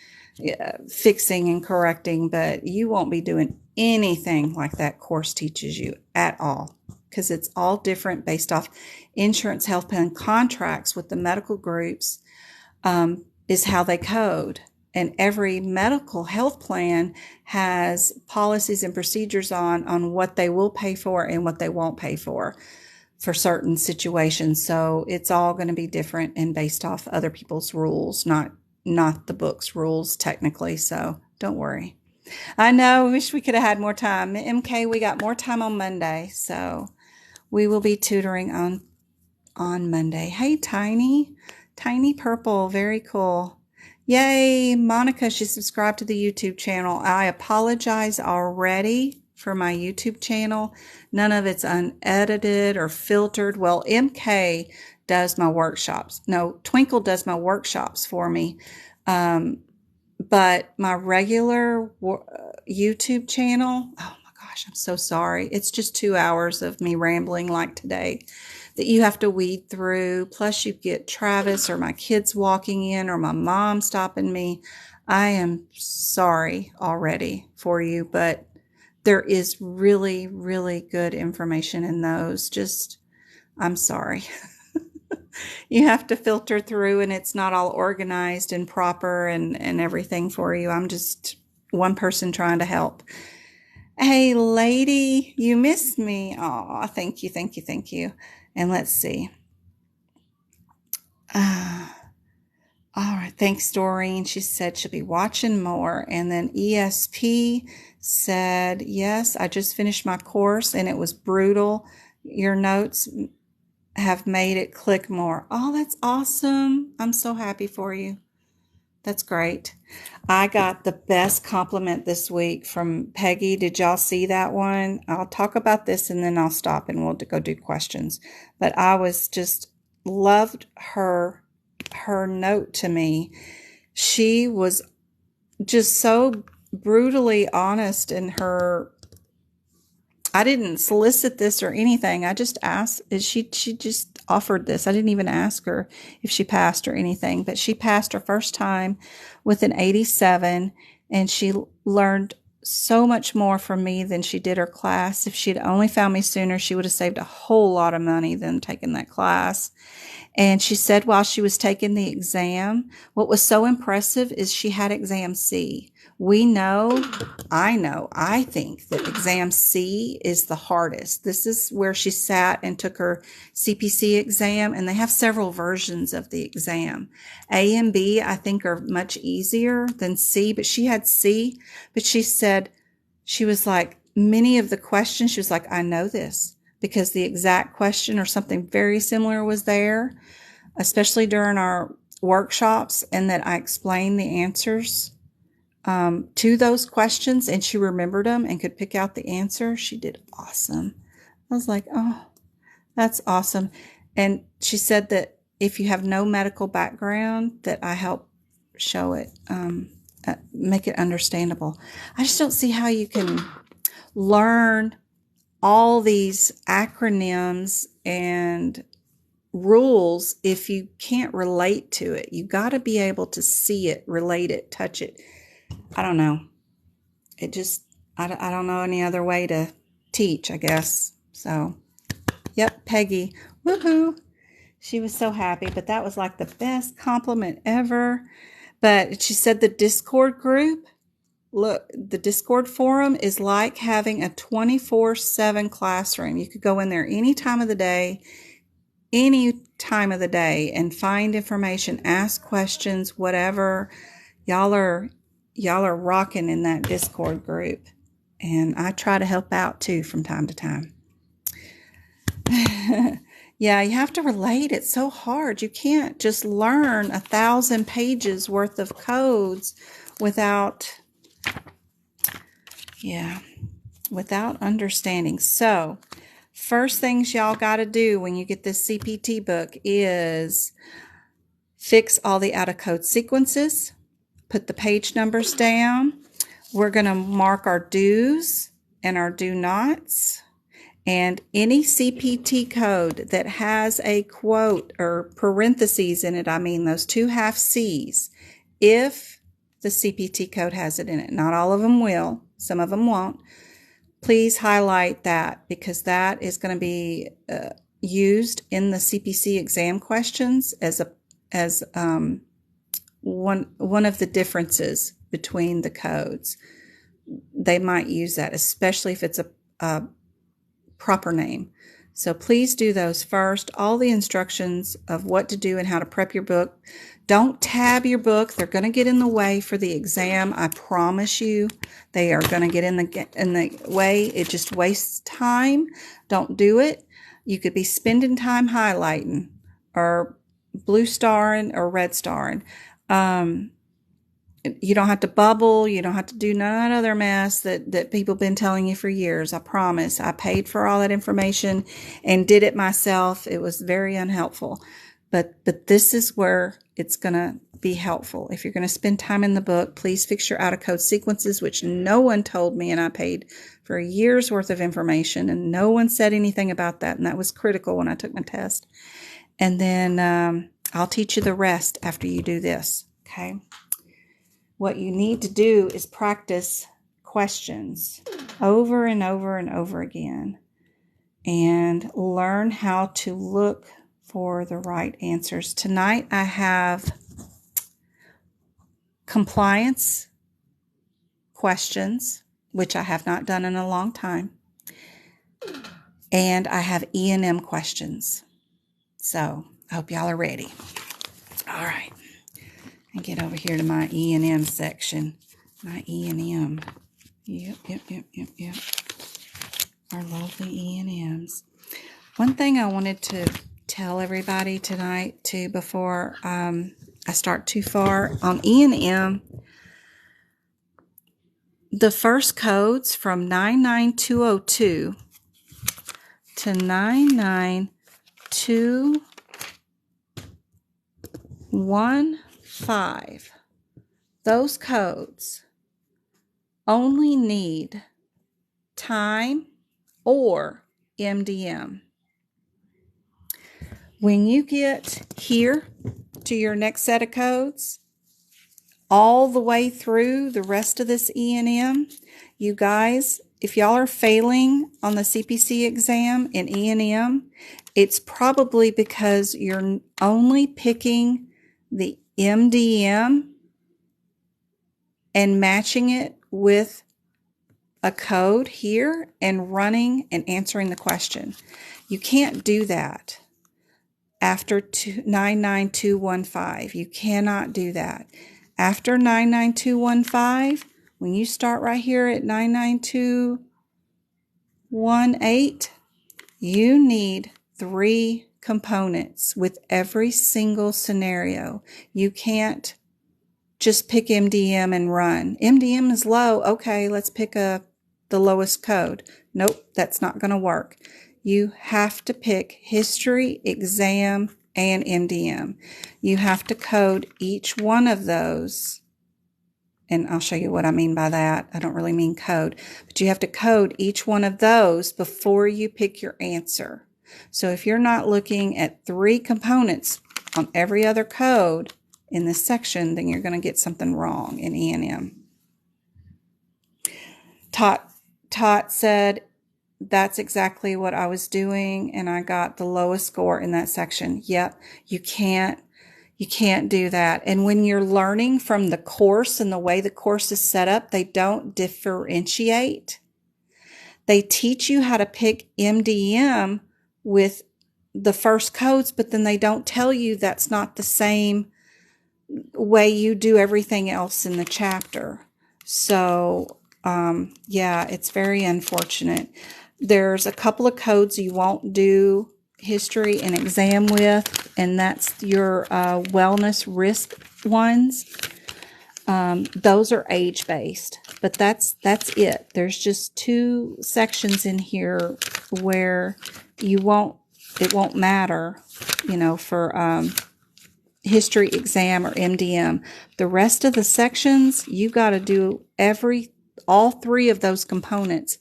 fixing and correcting, but you won't be doing anything like that course teaches you at all, because it's all different based off insurance health plan contracts with the medical groups, is how they code. And every medical health plan has policies and procedures on what they will pay for and what they won't pay for certain situations. So it's all going to be different and based off other people's rules, not the book's rules technically. So don't worry. I know, wish we could have had more time. MK, we got more time on Monday. So we will be tutoring on Monday. Hey, Tiny Purple. Very cool. Yay, Monica, she subscribed to the YouTube channel. I apologize already for my YouTube channel. None of it's unedited or filtered. Well, MK does my workshops. No, Twinkle does my workshops for me. But my regular YouTube channel, oh my gosh, I'm so sorry. It's just 2 hours of me rambling like today that you have to weed through. Plus you get Travis or my kids walking in or my mom stopping me. I am sorry already for you, but there is really, really good information in those. Just, I'm sorry. You have to filter through and it's not all organized and proper and everything for you. I'm just one person trying to help. Hey, lady, you missed me. Oh, thank you, thank you, thank you. And let's see. All right. Thanks, Doreen. She said she'll be watching more. And then ESP said, yes, I just finished my course and it was brutal. Your notes have made it click more. Oh, that's awesome. I'm so happy for you. That's great. I got the best compliment this week from Peggy. Did y'all see that one? I'll talk about this and then I'll stop and we'll go do questions. But I was just loved her note to me. She was just so brutally honest in her. I didn't solicit this or anything. I just asked, she just offered this. I didn't even ask her if she passed or anything, but she passed her first time with an 87 and she learned so much more from me than she did her class. If she'd only found me sooner, she would have saved a whole lot of money than taking that class. And she said while she was taking the exam, what was so impressive is she had exam C. I think that exam C is the hardest. This is where she sat and took her CPC exam, and they have several versions of the exam. A and B, I think, are much easier than C, but she had C. But she said, she was like, many of the questions, she was like, I know this because the exact question or something very similar was there, especially during our workshops, and that I explained the answers to those questions, and she remembered them and could pick out the answer. She did awesome. I was like, oh, that's awesome. And she said that if you have no medical background, that I help show it, make it understandable. I just don't see how you can learn all these acronyms and rules if you can't relate to it. You got to be able to see it, relate it, touch it. I don't know. It just, I don't know any other way to teach, I guess. So, yep, Peggy. Woohoo. She was so happy, but that was like the best compliment ever. But she said the Discord group, look, the Discord forum is like having a 24/7 classroom. You could go in there any time of the day, and find information, ask questions, whatever. Y'all are rocking in that Discord group. And I try to help out too from time to time. Yeah, you have to relate. It's so hard. You can't just learn 1,000 pages worth of codes without understanding. So, first things y'all got to do when you get this CPT book is fix all the out of code sequences, put the page numbers down. We're going to mark our do's and our do nots. And any CPT code that has a quote or parentheses in it, I mean those two half C's, if the CPT code has it in it, not all of them will, some of them won't, please highlight that, because that is going to be used in the CPC exam questions as one of the differences between the codes. They might use that, especially if it's a proper name. So please do those first. All the instructions of what to do and how to prep your book. Don't tab your book. They're going to get in the way for the exam. I promise you, they are going to get in the way. It just wastes time. Don't do it. You could be spending time highlighting or blue starring or red starring. You don't have to bubble. You don't have to do none of other mess that people have been telling you for years. I promise. I paid for all that information and did it myself. It was very unhelpful. But this is where it's going to be helpful. If you're going to spend time in the book, please fix your out-of-code sequences, which no one told me, and I paid for a year's worth of information, and no one said anything about that, and that was critical when I took my test. And then I'll teach you the rest after you do this, okay? What you need to do is practice questions over and over and over again and learn how to look for the right answers. Tonight I have compliance questions, which I have not done in a long time, and I have E&M questions. So I hope y'all are ready. All right. And get over here to my E&M section. My E&M. Yep. Our lovely E&Ms. One thing I wanted to tell everybody tonight, too, before I start too far, on E&M, the first codes from 99202 to 99215, those codes only need time or MDM. When you get here to your next set of codes, all the way through the rest of this E&M, you guys, if y'all are failing on the CPC exam in E&M, it's probably because you're only picking the MDM and matching it with a code here and running and answering the question. You can't do that after 99215. You cannot do that. After 99215, when you start right here at 99218, you need 3 components with every single scenario. You can't just pick MDM and run. MDM is low. Okay, let's pick the lowest code. Nope, that's not going to work. You have to pick history, exam, and MDM. You have to code each one of those. And I'll show you what I mean by that. I don't really mean code, but you have to code each one of those before you pick your answer. So if you're not looking at 3 components on every other code in this section, then you're going to get something wrong in E&M. Tot said that's exactly what I was doing, and I got the lowest score in that section. Yep, you can't do that. And when you're learning from the course and the way the course is set up, they don't differentiate. They teach you how to pick MDM with the first codes, but then they don't tell you that's not the same way you do everything else in the chapter. So, yeah, it's very unfortunate. There's a couple of codes you won't do history and exam with, and that's your wellness risk ones. Those are age-based, but that's it. There's just 2 sections in here where it won't matter, for history, exam, or MDM. The rest of the sections, you got to do all 3 of those components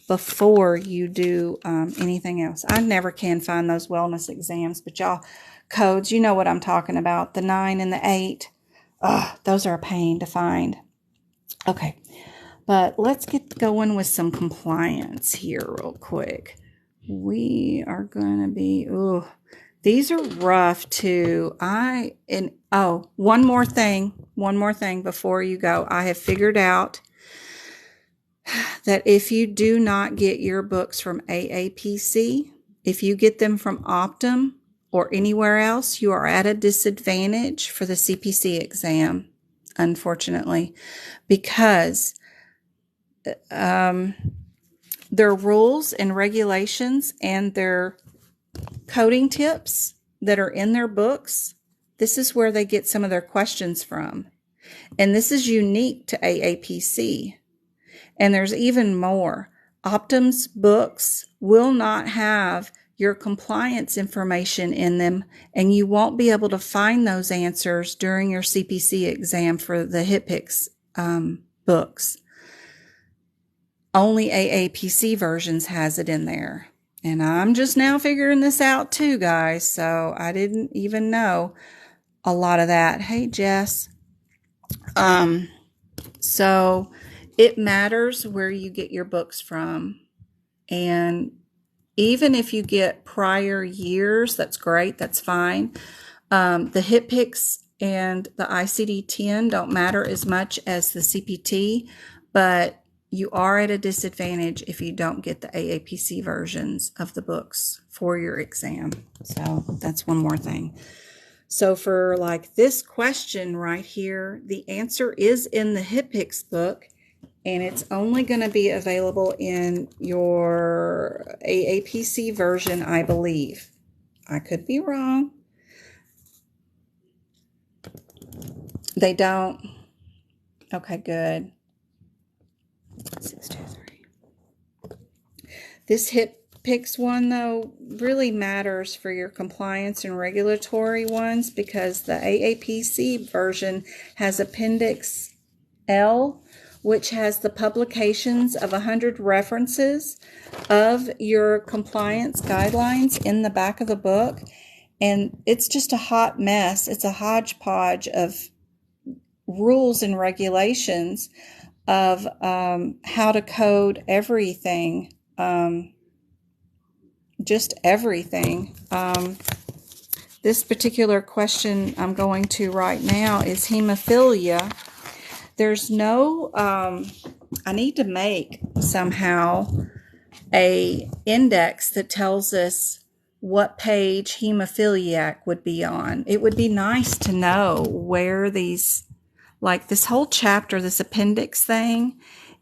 before you do anything else. I never can find those wellness exams, but y'all, codes, you know what I'm talking about. The 9 and the 8. Those are a pain to find. Okay, but let's get going with some compliance here real quick. We are going to be, these are rough too. One more thing before you go. I have figured out that if you do not get your books from AAPC, if you get them from Optum or anywhere else, you are at a disadvantage for the CPC exam, unfortunately, because their rules and regulations and their coding tips that are in their books, this is where they get some of their questions from. And this is unique to AAPC. And there's even more. Optum's books will not have your compliance information in them, and you won't be able to find those answers during your CPC exam for the HitPix books. Only AAPC versions has it in there. And I'm just now figuring this out too, guys. So I didn't even know a lot of that. Hey, Jess. So it matters where you get your books from. And even if you get prior years, that's great. That's fine. The HitPix and the ICD-10 don't matter as much as the CPT, but you are at a disadvantage if you don't get the AAPC versions of the books for your exam. So that's one more thing. So for like this question right here, the answer is in the HitPix book, and it's only going to be available in your AAPC version, I believe. I could be wrong. They don't. Okay, good. 623. This HitPix one, though, really matters for your compliance and regulatory ones because the AAPC version has Appendix L, which has the publications of 100 references of your compliance guidelines in the back of the book. And it's just a hot mess. It's a hodgepodge of rules and regulations of how to code everything. Just everything. This particular question I'm going to right now is hemophilia. There's no, I need to make somehow a index that tells us what page hemophiliac would be on. It would be nice to know where these, like this whole chapter, this appendix thing,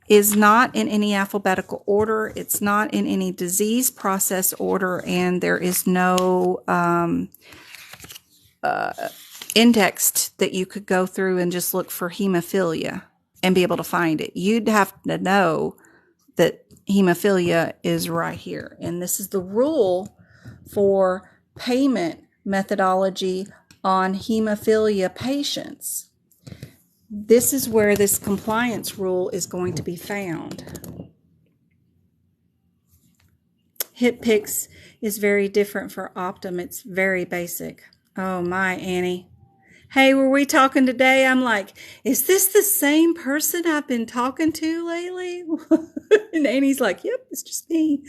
is not in any alphabetical order. It's not in any disease process order, and there is no indexed that you could go through and just look for hemophilia and be able to find it. You'd have to know that hemophilia is right here. And this is the rule for payment methodology on hemophilia patients. This is where this compliance rule is going to be found. HitPix is very different for Optum. It's very basic. Oh my, Annie. Hey, were we talking today? I'm like, is this the same person I've been talking to lately? And Annie's like, yep, it's just me.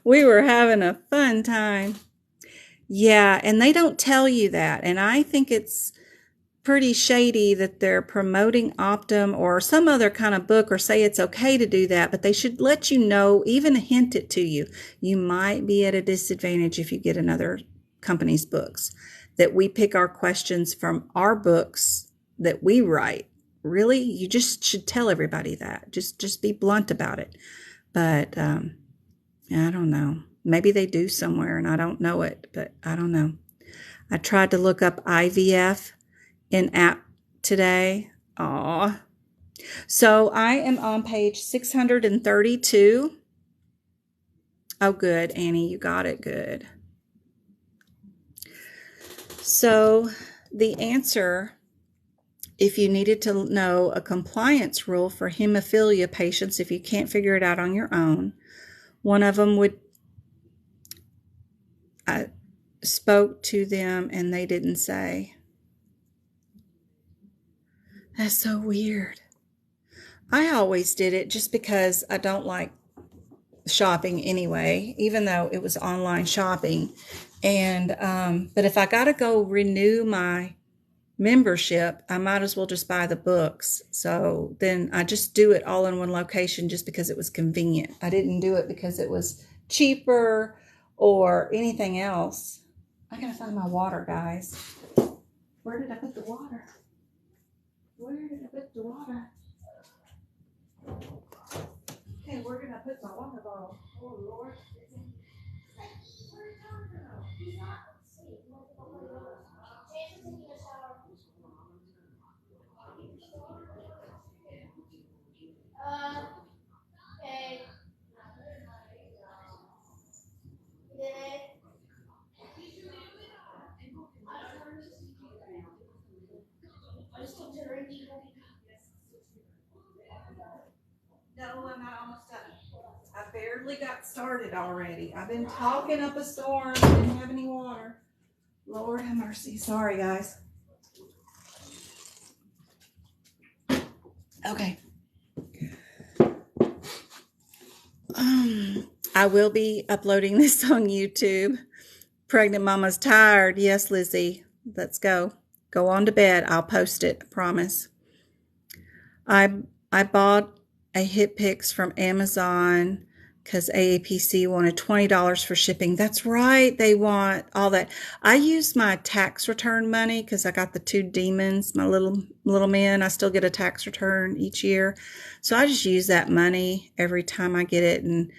We were having a fun time. Yeah, and they don't tell you that. And I think it's pretty shady that they're promoting Optum or some other kind of book or say it's okay to do that, but they should let you know, even hint it to you. You might be at a disadvantage if you get another company's books, that we pick our questions from our books that we write. Really? You just should tell everybody that. Just be blunt about it. But I don't know. Maybe they do somewhere and I don't know it, but I don't know. I tried to look up IVF in app today. Aw. So I am on page 632. Oh, good, Annie, you got it. Good. So the answer if you needed to know a compliance rule for hemophilia patients, if you can't figure it out on your own, one of them would, I spoke to them and they didn't say. That's so weird. I always did it just because I don't like shopping anyway, even though it was online shopping. And but if I got to go renew my membership, I might as well just buy the books. So then I just do it all in one location just because it was convenient. I didn't do it because it was cheaper or anything else. I gotta find my water, guys. Where did I put the water? Where did I put the water? Okay, where did I put my water bottle? Oh, Lord. Okay. No, I'm not almost done. I barely got started already. I've been talking up a storm. Didn't have any water. Lord have mercy. Sorry, guys. Okay. I will be uploading this on YouTube. Pregnant Mama's tired. Yes, Lizzie. Let's go. Go on to bed. I'll post it. I promise. I bought a hip picks from Amazon because AAPC wanted $20 for shipping. That's right. They want all that. I use my tax return money because I got the two demons, my little men. I still get a tax return each year. So I just use that money every time I get it in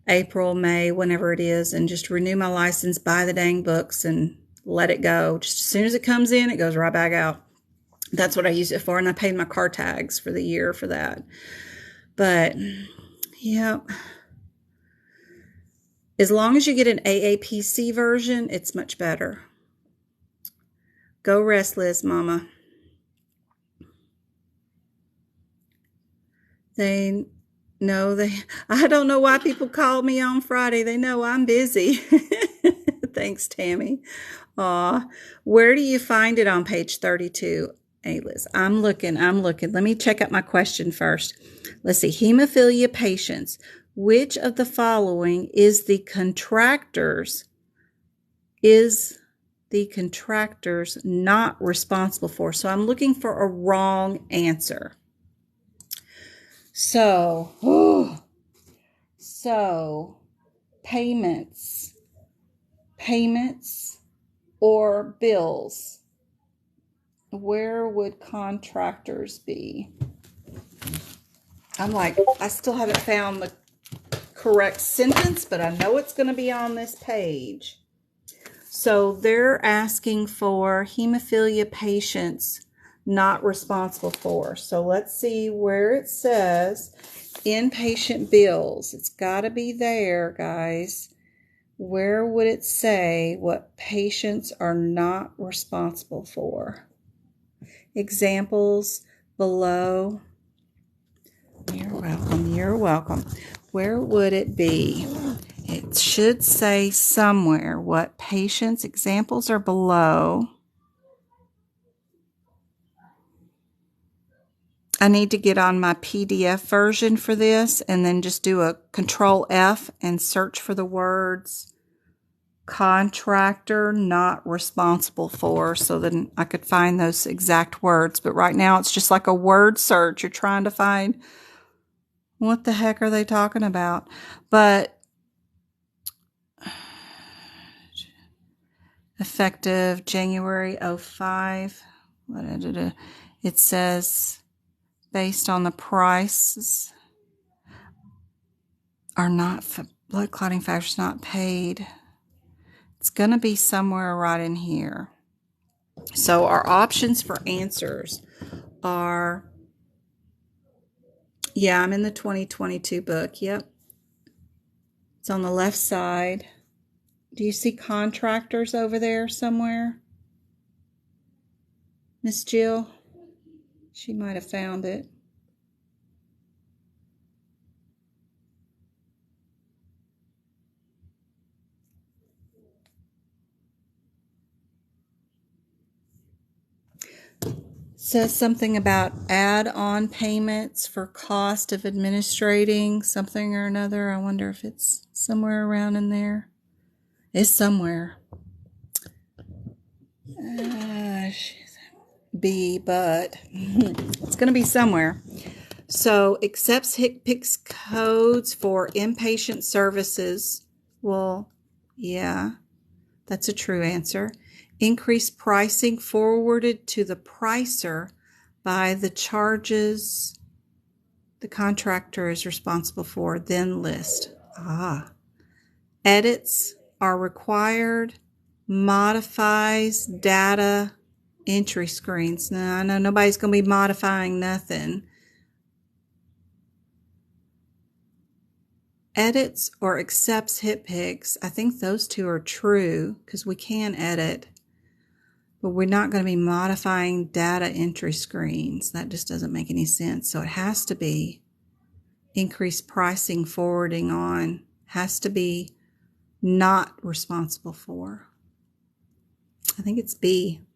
April, May, whenever it is, and just renew my license, buy the dang books, and let it go. Just as soon as it comes in, it goes right back out. That's what I use it for, and I paid my car tags for the year for that. But, yeah. As long as you get an AAPC version, it's much better. Go rest, Liz, Mama. I don't know why people call me on Friday. They know I'm busy. Thanks, Tammy. Aw, where do you find it on page 32? Hey, Liz, I'm looking. Let me check out my question first. Let's see. Hemophilia patients. Which of the following is the contractors not responsible for? So I'm looking for a wrong answer. So payments or bills. Where would contractors be? I'm like, I still haven't found the correct sentence, but I know it's going to be on this page. So they're asking for hemophilia patients not responsible for. So let's see where it says inpatient bills. It's got to be there, guys. Where would it say what patients are not responsible for? Examples below. You're welcome. Where would it be? It should say somewhere what patients' examples are below. I need to get on my PDF version for this and then just do a Control F and search for the words contractor not responsible for, so then I could find those exact words. But right now it's just like a word search. You're trying to find what the heck are they talking about? But effective January 05. It says based on the prices are not blood clotting factors not paid. It's going to be somewhere right in here. So our options for answers are, yeah, I'm in the 2022 book. Yep. It's on the left side. Do you see contractors over there somewhere? Miss Jill? She might have found it. Says something about add-on payments for cost of administrating something or another. I wonder if it's somewhere around in there. It's somewhere. B, but it's going to be somewhere. So, accepts HCPCS codes for inpatient services. Well, yeah, that's a true answer. Increased pricing forwarded to the pricer by the charges the contractor is responsible for, then list. Edits are required. Modifies data entry screens. No, I know nobody's going to be modifying nothing. Edits or accepts HCPCS. I think those two are true because we can edit, but we're not going to be modifying data entry screens. That just doesn't make any sense. So it has to be increased pricing forwarding on. Has to be not responsible for. I think it's B.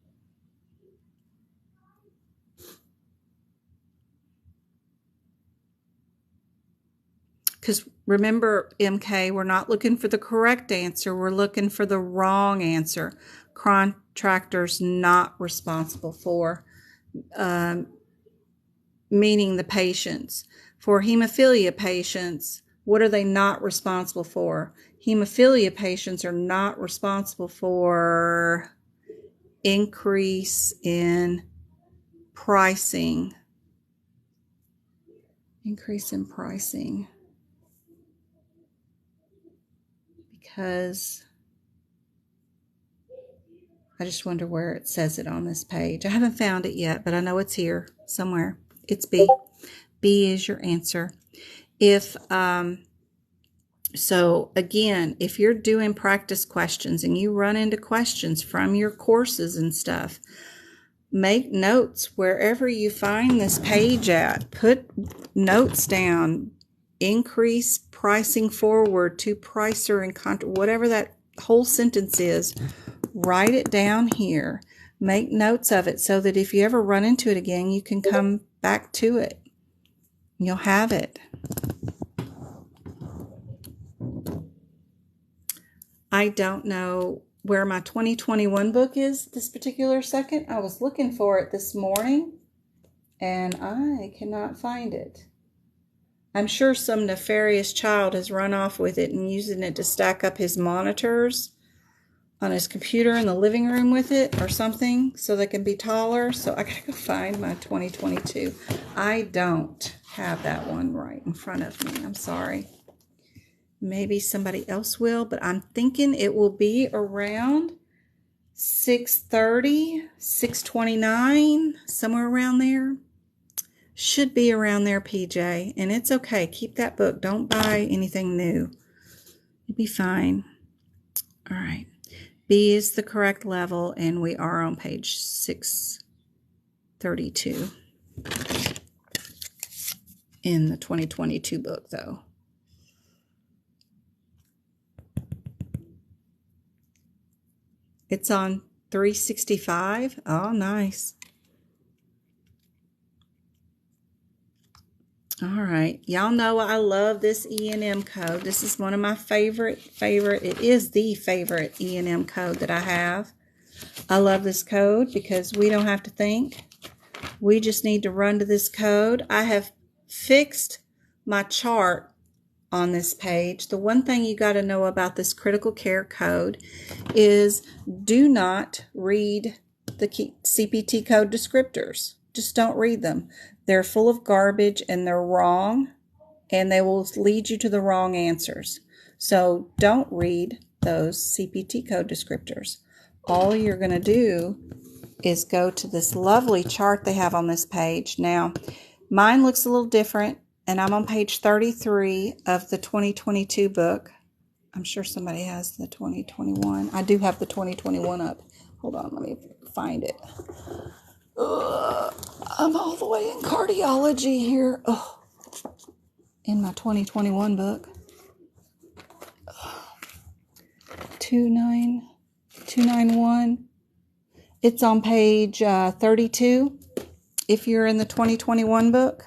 Because remember, MK, we're not looking for the correct answer. We're looking for the wrong answer. Contractor's not responsible for, meaning the patients. For hemophilia patients, what are they not responsible for? Hemophilia patients are not responsible for increase in pricing. Increase in pricing. Because I just wonder where it says it on this page. I haven't found it yet, but I know it's here somewhere. It's B. B is your answer. So again, if you're doing practice questions and you run into questions from your courses and stuff, make notes wherever you find this page at. Put notes down. Increase pricing forward to pricer and whatever that whole sentence is. Write it down here. Make notes of it so that if you ever run into it again, you can come back to it. You'll have it. I don't know where my 2021 book is this particular second. I was looking for it this morning and I cannot find it. I'm sure some nefarious child has run off with it and using it to stack up his monitors on his computer in the living room with it or something so they can be taller. So I gotta go find my 2022. I don't have that one right in front of me. I'm sorry. Maybe somebody else will, but I'm thinking it will be around 6:30, 6:29, somewhere around there. Should be around there, PJ. And it's okay. Keep that book. Don't buy anything new. You'll be fine. All right. B is the correct level, and we are on page 632 in the 2022 book, though. It's on 365. Oh, nice. All right. Y'all know I love this E&M code. This is one of my favorite. It is the favorite E&M code that I have. I love this code because we don't have to think. We just need to run to this code. I have fixed my chart on this page. The one thing you got to know about this critical care code is do not read the CPT code descriptors. Just don't read them. They're full of garbage and they're wrong and they will lead you to the wrong answers. So don't read those CPT code descriptors. All you're going to do is go to this lovely chart they have on this page. Now, mine looks a little different, and I'm on page 33 of the 2022 book. I'm sure somebody has the 2021. I do have the 2021 up. Hold on, let me find it. I'm all the way in cardiology here. Oh, in my 2021 book. 29291. It's on page 32 if you're in the 2021 book.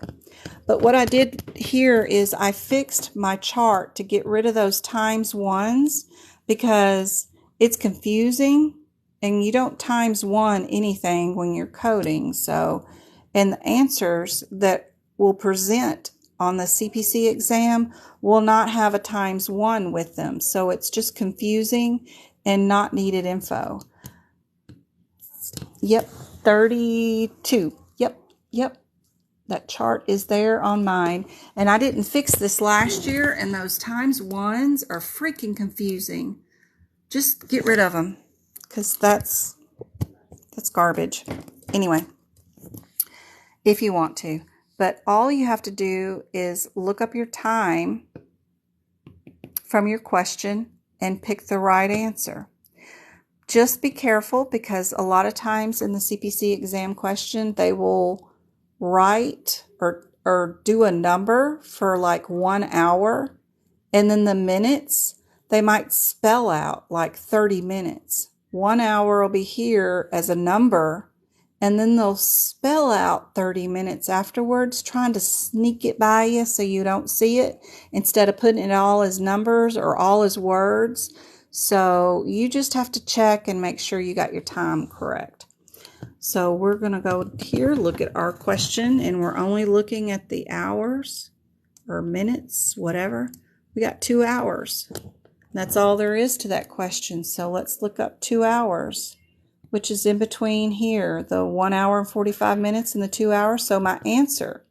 But what I did here is I fixed my chart to get rid of those times ones because it's confusing and you don't times one anything when you're coding. So, and the answers that will present on the CPC exam will not have a times one with them. So it's just confusing and not needed info. Yep, 32. Yep. That chart is there on mine. And I didn't fix this last year, and those times ones are freaking confusing. Just get rid of them, because that's garbage. Anyway, if you want to. But all you have to do is look up your time from your question and pick the right answer. Just be careful, because a lot of times in the CPC exam question, they will write or do a number for like 1 hour, and then the minutes, they might spell out like 30 minutes. 1 hour will be here as a number, and then they'll spell out 30 minutes afterwards, trying to sneak it by you so you don't see it, instead of putting it all as numbers or all as words. So you just have to check and make sure you got your time correct. So we're going to go here, look at our question, and we're only looking at the hours or minutes, whatever. We got 2 hours. That's all there is to that question. So let's look up 2 hours, which is in between here, the 1 hour and 45 minutes and the 2 hours. So my answer,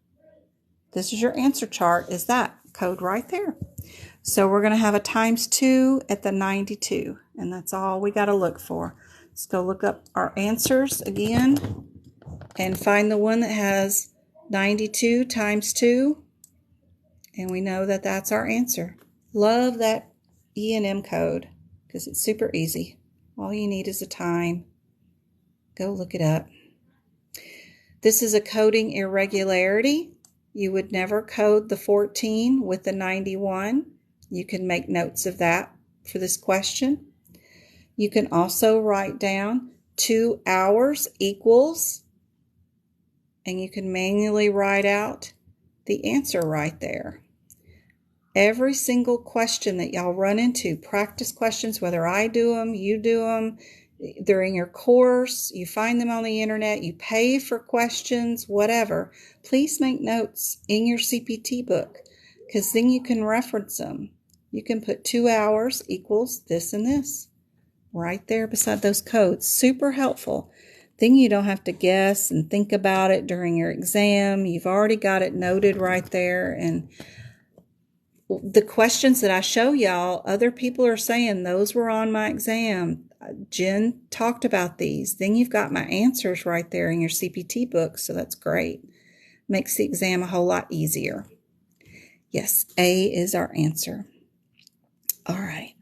this is your answer chart, is that code right there. So we're going to have a times 2 at the 92, and that's all we got to look for. Let's go look up our answers again and find the one that has 92 times 2, and we know that that's our answer. Love that E&M code because it's super easy. All you need is a time. Go look it up. This is a coding irregularity. You would never code the 14 with the 91. You can make notes of that for this question. You can also write down 2 hours equals, and you can manually write out the answer right there. Every single question that y'all run into, practice questions, whether I do them, you do them, they're in your course, you find them on the internet, you pay for questions, whatever, please make notes in your CPT book, because then you can reference them. You can put 2 hours equals this and this right there beside those codes. Super helpful. Then you don't have to guess and think about it during your exam. You've already got it noted right there. And the questions that I show y'all, other people are saying those were on my exam. Jen talked about these. Then you've got my answers right there in your CPT book, so that's great. Makes the exam a whole lot easier. Yes, A is our answer. All right,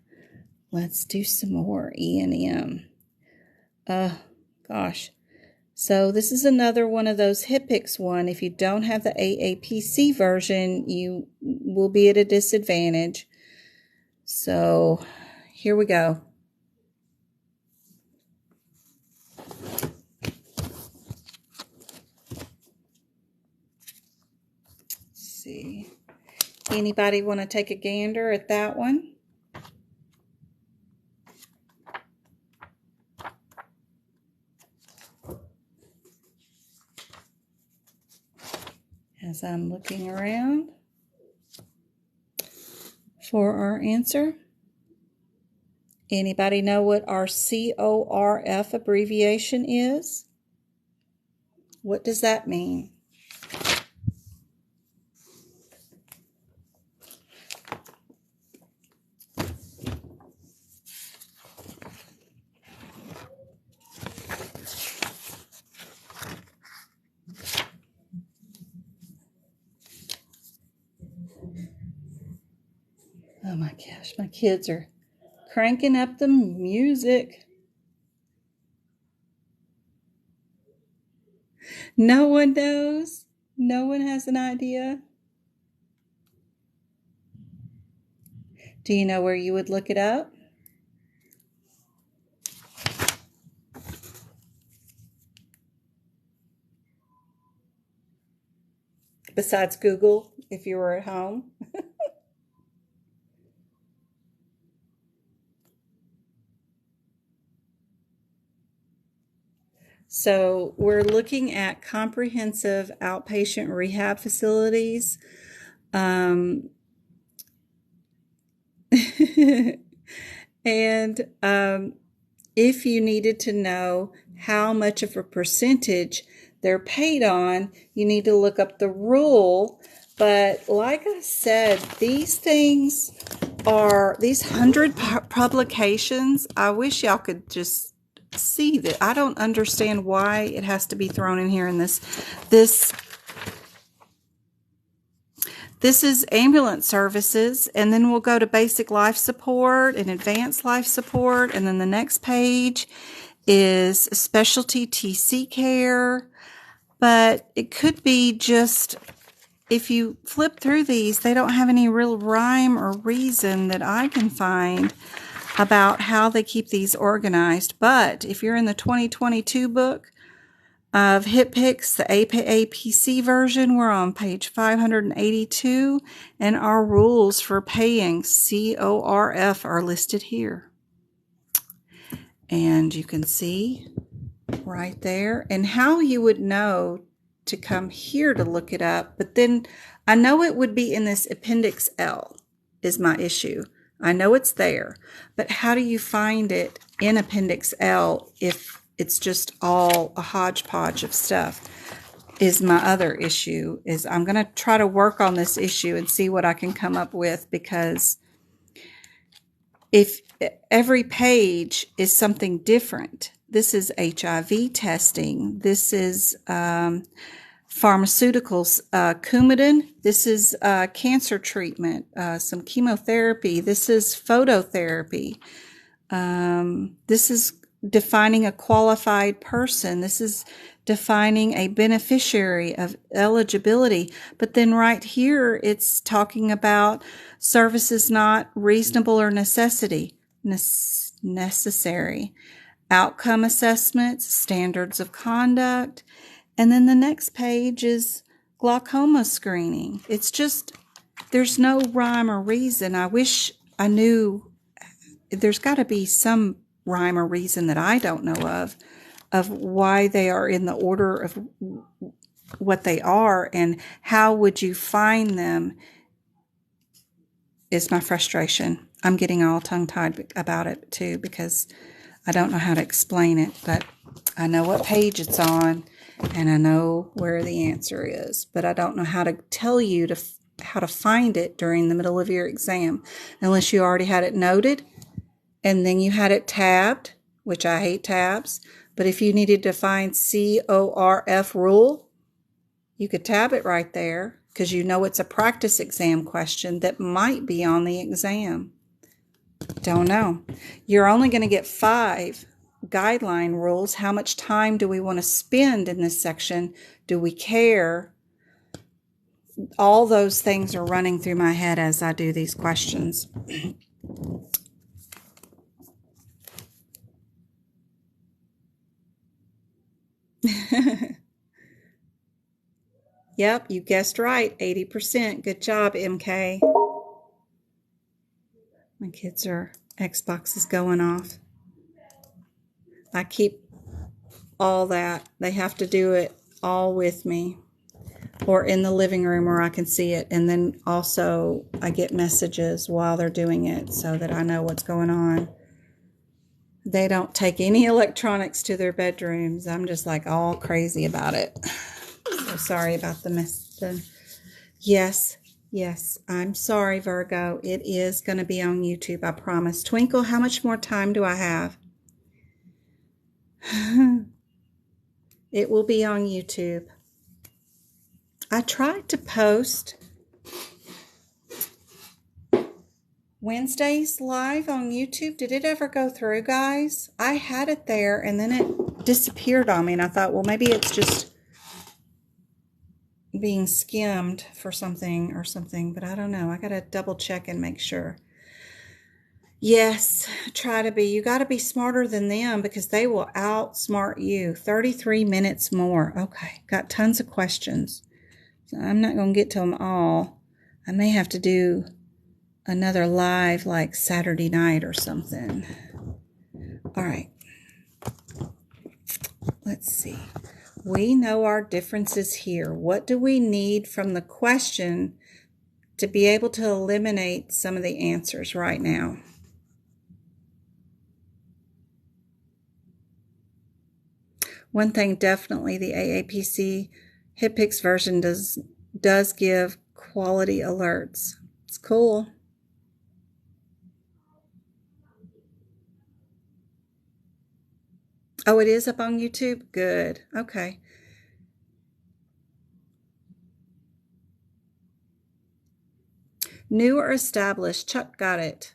let's do some more E&M. Gosh. So this is another one of those HIPICS one. If you don't have the AAPC version, you will be at a disadvantage. So here we go. Let's see. Anybody want to take a gander at that one? As I'm looking around for our answer. Anybody know what our CORF abbreviation is? What does that mean? Oh my gosh, my kids are cranking up the music. No one knows? No one has an idea? Do you know where you would look it up? Besides Google, if you were at home? So we're looking at comprehensive outpatient rehab facilities. Um, and if you needed to know how much of a percentage they're paid on, you need to look up the rule. But like I said, these things are, these 100 publications, I wish y'all could just see that. I don't understand why it has to be thrown in here in this is ambulance services, and then we'll go to basic life support and advanced life support, and then the next page is specialty TC care. But it could be just, if you flip through these, they don't have any real rhyme or reason that I can find about how they keep these organized. But if you're in the 2022 book of HipPix, the APC version, we're on page 582, and our rules for paying CORF are listed here. And you can see right there, and how you would know to come here to look it up. But then I know it would be in this Appendix L is my issue. I know it's there, but how do you find it in Appendix L if it's just all a hodgepodge of stuff is my other issue. Is I'm going to try to work on this issue and see what I can come up with, because if every page is something different, this is HIV testing, this is pharmaceuticals, Coumadin, this is cancer treatment, some chemotherapy, this is phototherapy, this is defining a qualified person, this is defining a beneficiary of eligibility. But then right here it's talking about services not reasonable or necessary, outcome assessments, standards of conduct, and then the next page is glaucoma screening. It's just, there's no rhyme or reason. I wish I knew. There's got to be some rhyme or reason that I don't know of why they are in the order of what they are, and how would you find them is my frustration. I'm getting all tongue-tied about it too, because I don't know how to explain it, but I know what page it's on and I know where the answer is, but I don't know how to tell you how to find it during the middle of your exam, unless you already had it noted and then you had it tabbed, which I hate tabs. But if you needed to find CORF rule, you could tab it right there, because you know it's a practice exam question that might be on the exam. Don't know. You're only going to get 5 guideline rules. How much time do we want to spend in this section? Do we care? All those things are running through my head as I do these questions. Yep, you guessed right. 80%. Good job, MK. My kids are, Xbox is going off. I keep all that. They have to do it all with me, or in the living room where I can see it. And then also I get messages while they're doing it so that I know what's going on. They don't take any electronics to their bedrooms. I'm just like all crazy about it. So sorry about the mess. Yes, I'm sorry, Virgo. It is going to be on YouTube, I promise. Twinkle, how much more time do I have? It will be on YouTube. I tried to post Wednesdays live on YouTube. Did it ever go through, guys? I had it there and then it disappeared on me, and I thought, well, maybe it's just being skimmed for something or something, but I don't know. I got to double check and make sure. Yes, try to be. You got to be smarter than them because they will outsmart you. 33 minutes more. Okay, got tons of questions. So I'm not going to get to them all. I may have to do another live like Saturday night or something. All right. Let's see. We know our differences here. What do we need from the question to be able to eliminate some of the answers right now? One thing definitely the AAPC HitPix version does give quality alerts. It's cool. Oh, it is up on YouTube? Good. Okay. New or established? Chuck got it.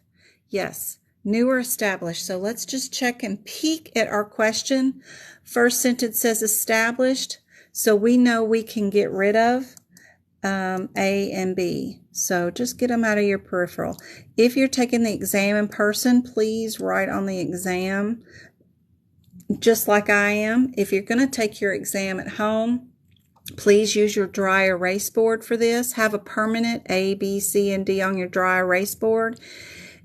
Yes. New or established. So let's just check and peek at our question. First sentence says established. So we know we can get rid of A and B. So just get them out of your peripheral. If you're taking the exam in person, please write on the exam just like I am. If you're going to take your exam at home, please use your dry erase board for this. Have a permanent A, B, C, and D on your dry erase board.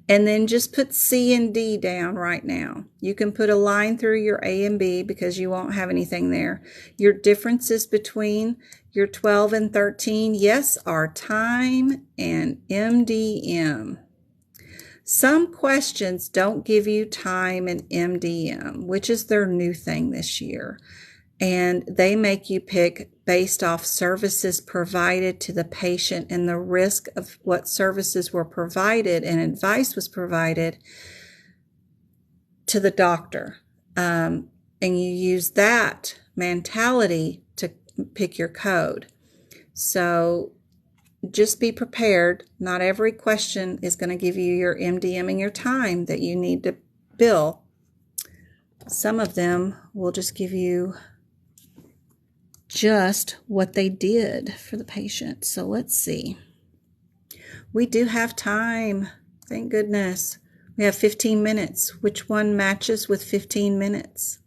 And then just put C and D down right now. You can put a line through your A and B because you won't have anything there. Your differences between your 12 and 13, yes, are time and MDM. Some questions don't give you time and MDM, which is their new thing this year. And they make you pick based off services provided to the patient and the risk of what services were provided and advice was provided to the doctor. And you use that mentality to pick your code. So just be prepared. Not every question is going to give you your MDM and your time that you need to bill. Some of them will just give you just what they did for the patient. So let's see. We do have time. Thank goodness. We have 15 minutes. Which one matches with 15 minutes?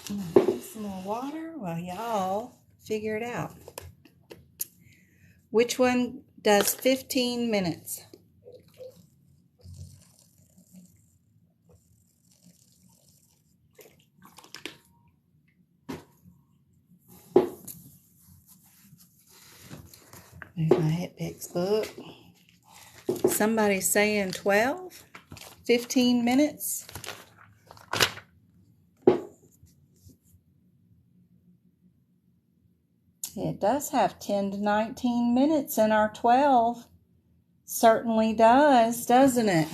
Some more water while y'all figure it out. Which one does 15 minutes? Move my HitPix book. Somebody's saying 12, 15 minutes. It does have 10 to 19 minutes in our 12. Certainly does, doesn't it?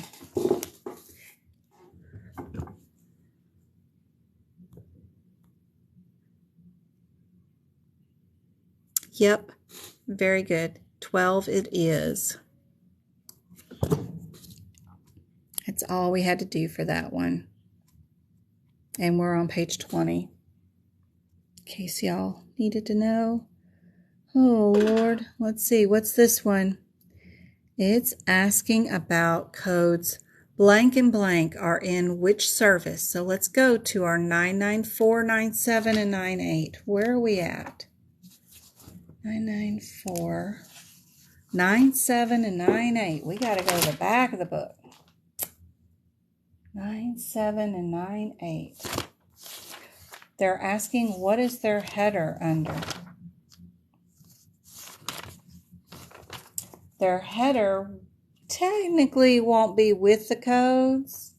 Yep, very good. 12 it is. That's all we had to do for that one. And we're on page 20. In case y'all needed to know. Oh, Lord. Let's see. What's this one? It's asking about codes blank and blank are in which service. So let's go to our 994, 97, and 98. Where are we at? 994, 97, and 98. We got to go to the back of the book. 97 and 98. They're asking what is their header under. Their header technically won't be with the codes.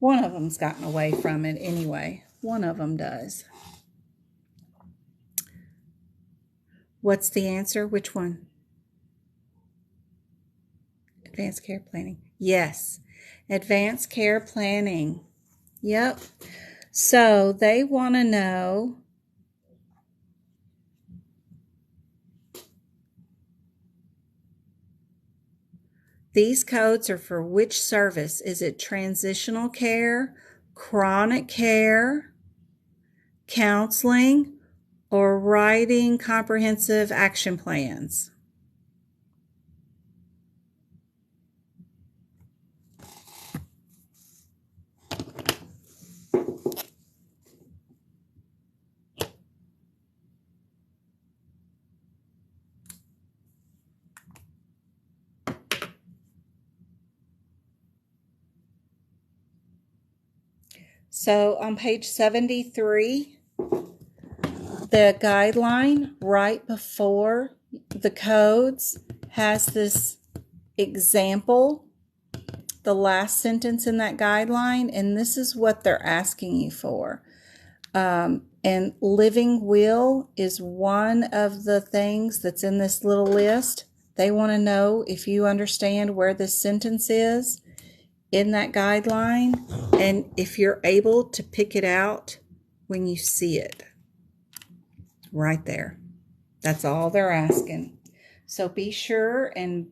One of them's gotten away from it anyway. One of them does. What's the answer? Which one? Advanced care planning. Yes, advanced care planning. Yep. So they want to know These codes are for which service? Is it transitional care, chronic care, counseling, or writing comprehensive action plans? So on page 73, the guideline right before the codes has this example, the last sentence in that guideline, and this is what they're asking you for. And living will is one of the things that's in this little list. They want to know if you understand where this sentence is in that guideline, and if you're able to pick it out when you see it. Right there. That's all they're asking. So be sure and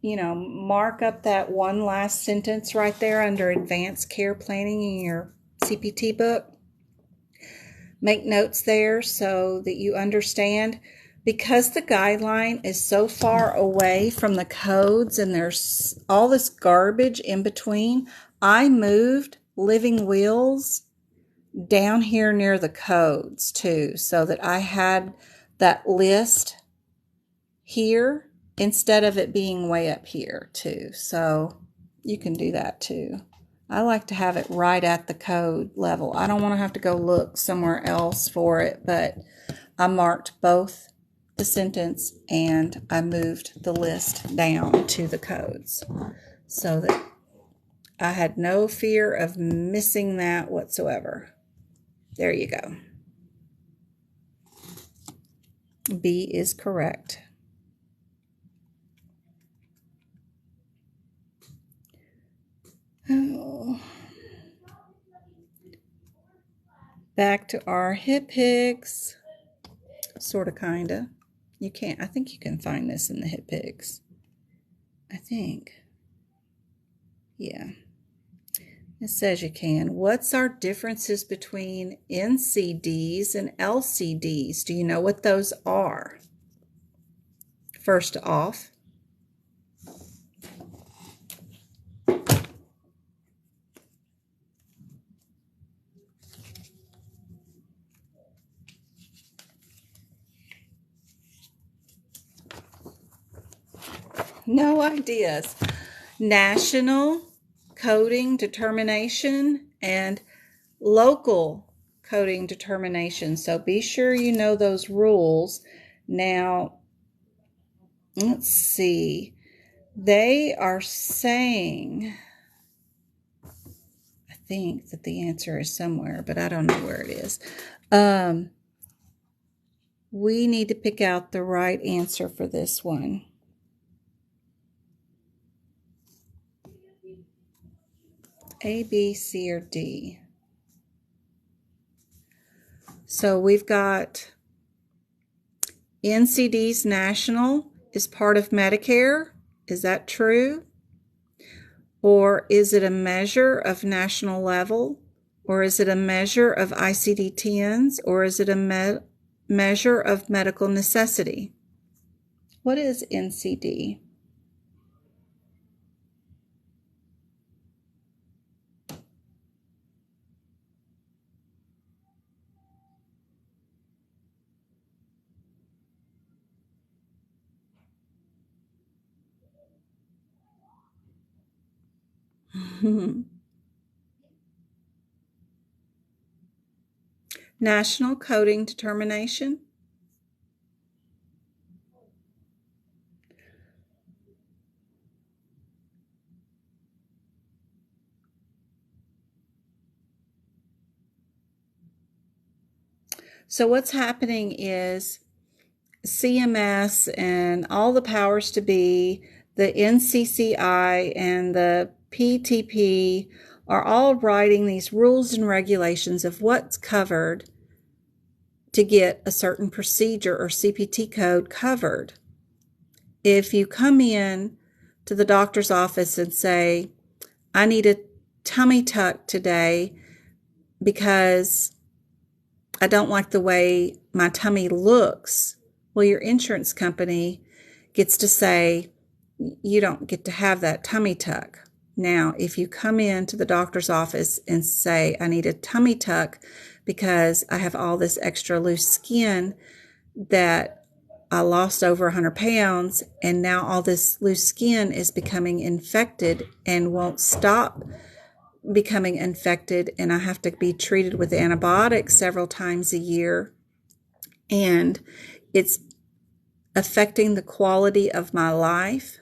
mark up that one last sentence right there under advanced care planning in your CPT book. Make notes there so that you understand. Because the guideline is so far away from the codes and there's all this garbage in between, I moved living wills down here near the codes too, so that I had that list here instead of it being way up here too. So you can do that too. I like to have it right at the code level. I don't want to have to go look somewhere else for it, but I marked both the sentence and I moved the list down to the codes so that I had no fear of missing that whatsoever. There you go. B is correct. Oh. Back to our HipPigs. Sorta, kinda. You can't, I think you can find this in the HipPigs. I think. Yeah. It says you can. What's our differences between NCDs and LCDs? Do you know what those are? First off, no ideas. National coding determination and local coding determination. So be sure you know those rules. Now, let's see. They are saying, I think that the answer is somewhere, but I don't know where it is. We need to pick out the right answer for this one. A, B, C, or D. So we've got NCD's national is part of Medicare. Is that true? Or is it a measure of national level? Or is it a measure of ICD-10s? Or is it a measure of medical necessity? What is NCD? National coding determination. So what's happening is CMS and all the powers to be, the NCCI and the PTP are all writing these rules and regulations of what's covered to get a certain procedure or CPT code covered. If you come in to the doctor's office and say, I need a tummy tuck today because I don't like the way my tummy looks. Well, your insurance company gets to say, you don't get to have that tummy tuck. Now, if you come into the doctor's office and say, I need a tummy tuck because I have all this extra loose skin that I lost over 100 pounds, and now all this loose skin is becoming infected and won't stop becoming infected, and I have to be treated with antibiotics several times a year, and it's affecting the quality of my life,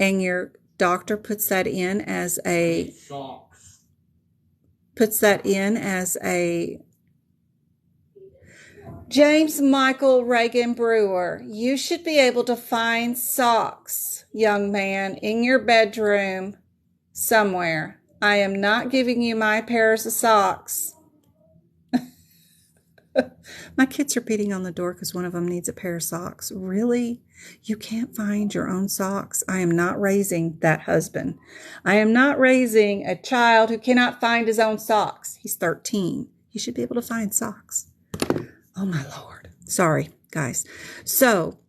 and your doctor puts that in as a James Michael Reagan Brewer, you should be able to find socks, young man, in your bedroom somewhere. I am not giving you my pairs of socks. My kids are beating on the door because one of them needs a pair of socks. Really? You can't find your own socks? I am not raising that husband. I am not raising a child who cannot find his own socks. He's 13. He should be able to find socks. Oh, my Lord. Sorry, guys. So,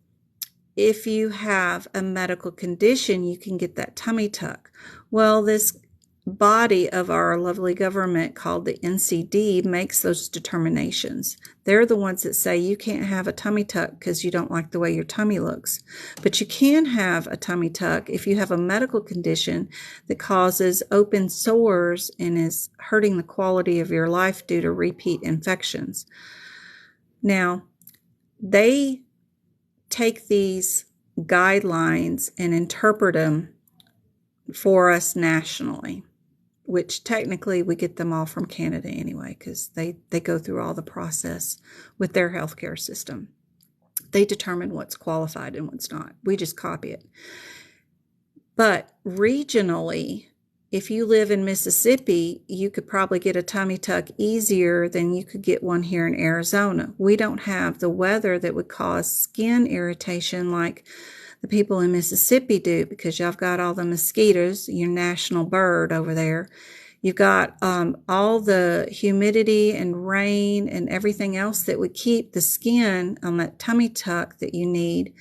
if you have a medical condition, you can get that tummy tuck. Well, this body of our lovely government called the NCD makes those determinations. They're the ones that say you can't have a tummy tuck because you don't like the way your tummy looks. But you can have a tummy tuck if you have a medical condition that causes open sores and is hurting the quality of your life due to repeat infections. Now, they take these guidelines and interpret them for us nationally, which technically we get them all from Canada anyway, because they go through all the process with their healthcare system. They determine what's qualified and what's not. We just copy it. But regionally, if you live in Mississippi, you could probably get a tummy tuck easier than you could get one here in Arizona. We don't have the weather that would cause skin irritation like the people in Mississippi do, because y'all got all the mosquitoes, your national bird over there. You've got all the humidity and rain and everything else that would keep the skin on that tummy tuck that you need.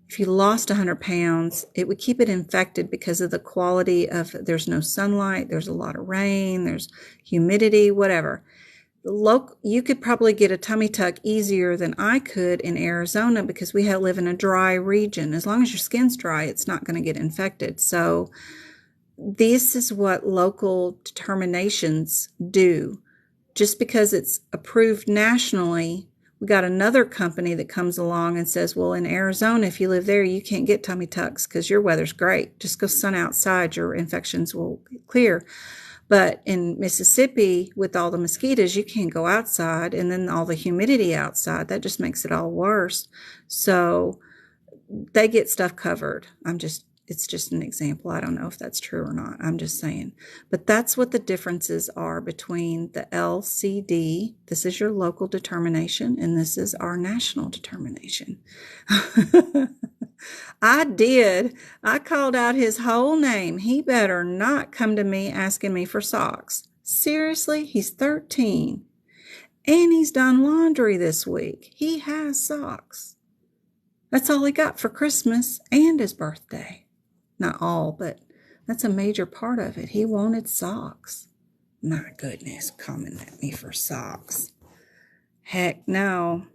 If you lost 100 pounds, it would keep it infected because of the quality of, there's no sunlight, there's a lot of rain, there's humidity, whatever. You could probably get a tummy tuck easier than I could in Arizona because we live in a dry region. As long as your skin's dry, it's not going to get infected. So this is what local determinations do. Just because it's approved nationally, we got another company that comes along and says, well, in Arizona, if you live there, you can't get tummy tucks because your weather's great. Just go sun outside, your infections will clear. But in Mississippi, with all the mosquitoes, you can't go outside, and then all the humidity outside, that just makes it all worse. So they get stuff covered. It's just an example. I don't know if that's true or not. I'm just saying. But that's what the differences are between the LCD. This is your local determination, and this is our national determination. I called out his whole name. He better not come to me asking me for socks. Seriously, he's 13. And he's done laundry this week. He has socks. That's all he got for Christmas and his birthday. Not all, but that's a major part of it. He wanted socks. My goodness, coming at me for socks. Heck no.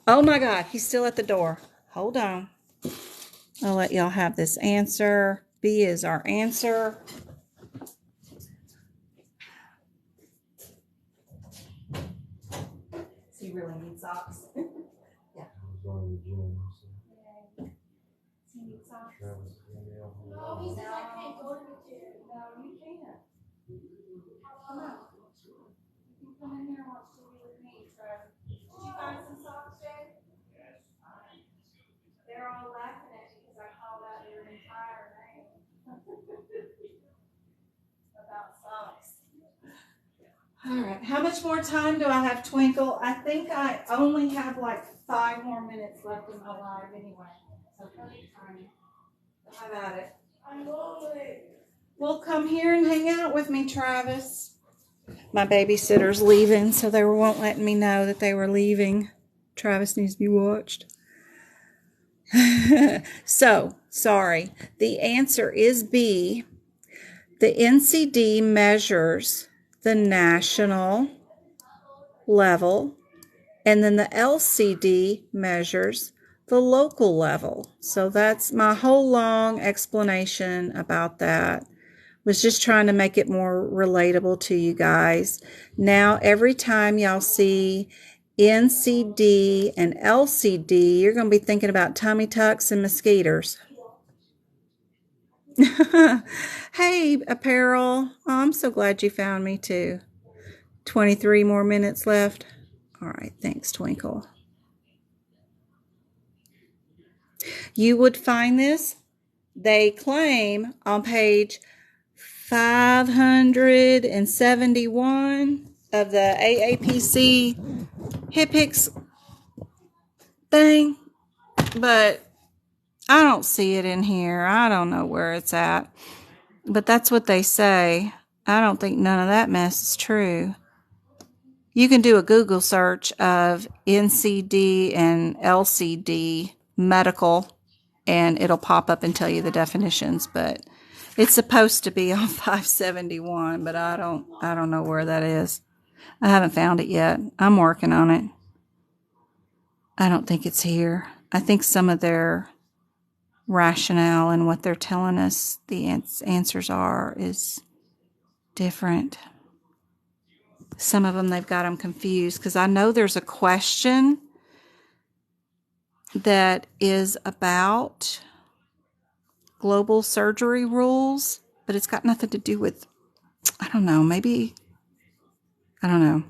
Oh my God, he's still at the door. Hold on. I'll let y'all have this answer. B is our answer. Does he really need socks? Yeah. Does he need socks? No, he says I can't go to the gym. No, you can't. Come on. You can come in here and watch TV with me, Travis. Did you find some socks, Jay? Yes. They're all laughing at you because I called out your entire name about socks. All right. How much more time do I have, Twinkle? I think I only have like 5 more minutes left in my live anyway. So perfect timing. How about it? Well, come here and hang out with me, Travis. My babysitter's leaving, so they won't let me know that they were leaving. Travis needs to be watched. So, sorry. The answer is B. The NCD measures the national level, and then the LCD measures the local level. So that's my whole long explanation about that. Was just trying to make it more relatable to you guys. Now, every time y'all see NCD and LCD, you're going to be thinking about tummy tucks and mosquitoes. Hey, apparel. Oh, I'm so glad you found me too. 23 more minutes left. All right, thanks, Twinkle. You would find this, they claim, on page 571 of the AAPC HIPICS thing, but I don't see it in here. I don't know where it's at, but that's what they say. I don't think none of that mess is true. You can do a Google search of NCD and LCD medical, and it'll pop up and tell you the definitions, but it's supposed to be on 571, but I don't know where that is. I haven't found it yet. I'm working on it. I don't think it's here. I think some of their rationale and what they're telling us the answers are is different. Some of them, they've got them confused, because I know there's a question that is about global surgery rules, but it's got nothing to do with, I don't know, maybe, I don't know.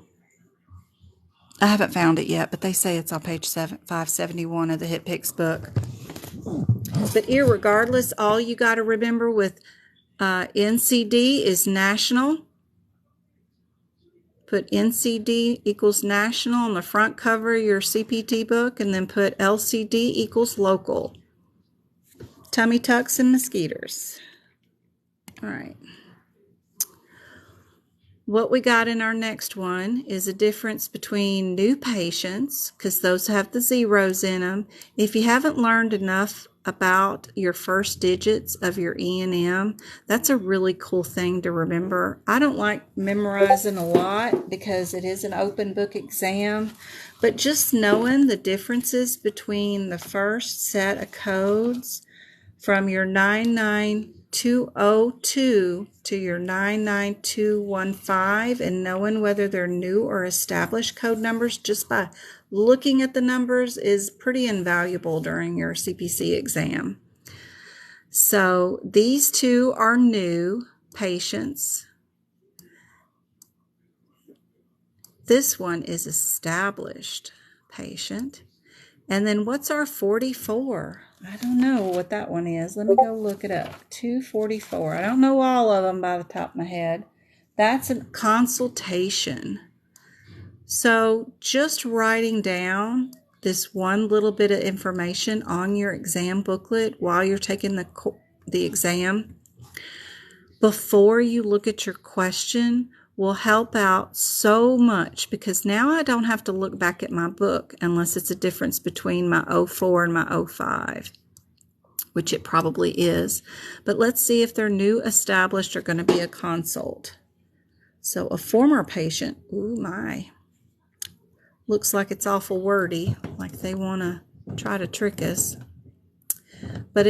I haven't found it yet, but they say it's on page 571 of the HitPix book. But irregardless, all you got to remember with NCD is national. Put NCD equals national on the front cover of your CPT book, and then put LCD equals local. Tummy tucks and mosquitoes. All right. What we got in our next one is a difference between new patients, because those have the zeros in them. If you haven't learned enough about your first digits of your E&M, that's a really cool thing to remember. I don't like memorizing a lot because it is an open book exam, but just knowing the differences between the first set of codes from your 99202 to your 99215, and knowing whether they're new or established code numbers just by looking at the numbers is pretty invaluable during your CPC exam. So these two are new patients. This one is established patient. And then what's our 44? I don't know what that one is. Let me go look it up. 244. I don't know all of them by the top of my head. That's a consultation. So just writing down this one little bit of information on your exam booklet while you're taking the exam before you look at your question will help out so much, because now I don't have to look back at my book unless it's a difference between my 04 and my 05, which it probably is. But let's see if they're new, established, or going to be a consult. So a former patient, ooh my, looks like it's awful wordy, like they want to try to trick us. But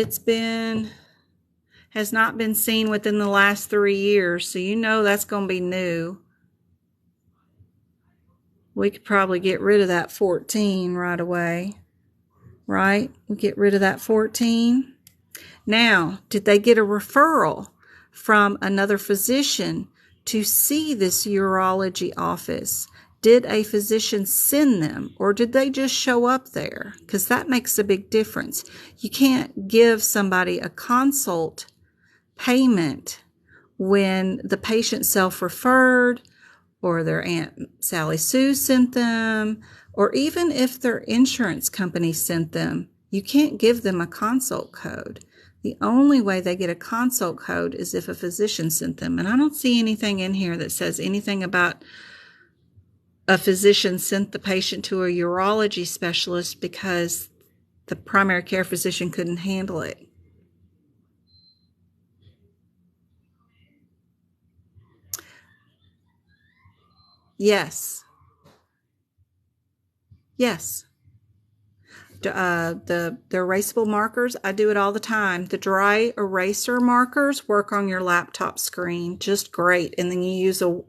has not been seen within the last 3 years, so you know that's going to be new. We could probably get rid of that 14 right away, right? We get rid of that 14. Now, did they get a referral from another physician to see this urology office? Did a physician send them, or did they just show up there? Because that makes a big difference. You can't give somebody a consult payment when the patient self-referred, or their Aunt Sally Sue sent them, or even if their insurance company sent them. You can't give them a consult code. The only way they get a consult code is if a physician sent them. And I don't see anything in here that says anything about a physician sent the patient to a urology specialist because the primary care physician couldn't handle it. Yes. Yes. The erasable markers, I do it all the time. The dry eraser markers work on your laptop screen just great. And then you use a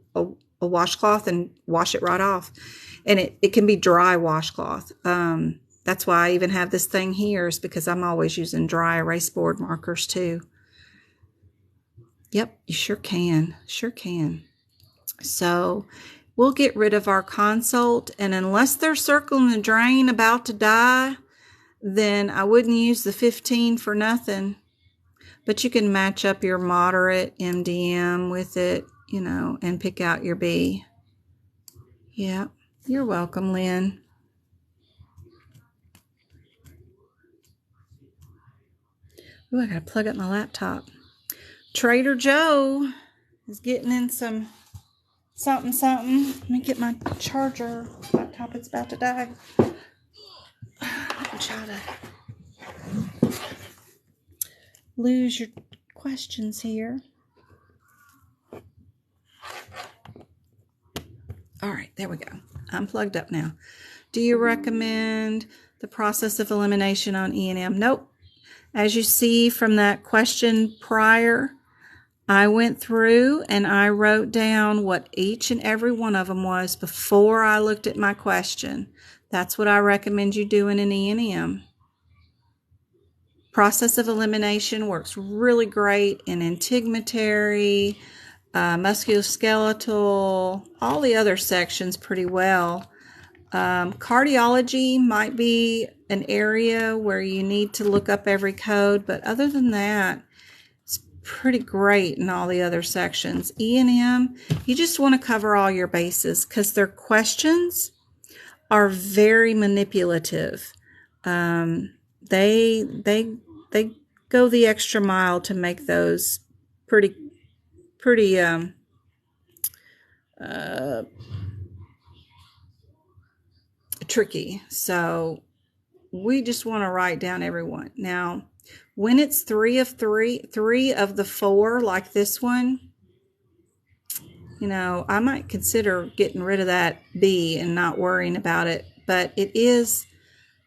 washcloth and wash it right off. And it can be dry washcloth. That's why I even have this thing here, is because I'm always using dry erase board markers too. Yep, you sure can. Sure can. So we'll get rid of our consult. And unless they're circling the drain about to die, then I wouldn't use the 15 for nothing. But you can match up your moderate MDM with it, you know, and pick out your B. Yeah, you're welcome, Lynn. Ooh, I gotta plug up my laptop. Trader Joe is getting in some something. Let me get my charger. Laptop is about to die. I'll try to lose your questions here. All right, there we go. I'm plugged up now. Do you recommend the process of elimination on E&M? Nope. As you see from that question prior, I went through and I wrote down what each and every one of them was before I looked at my question. That's what I recommend you do in an E&M. Process of elimination works really great in integumentary, musculoskeletal, all the other sections pretty well. Cardiology might be an area where you need to look up every code, but other than that, it's pretty great in all the other sections. E&M, you just want to cover all your bases because their questions are very manipulative. They go the extra mile to make those pretty tricky. So we just want to write down everyone. Now, when it's three of the four, like this one, you know, I might consider getting rid of that B and not worrying about it. But it is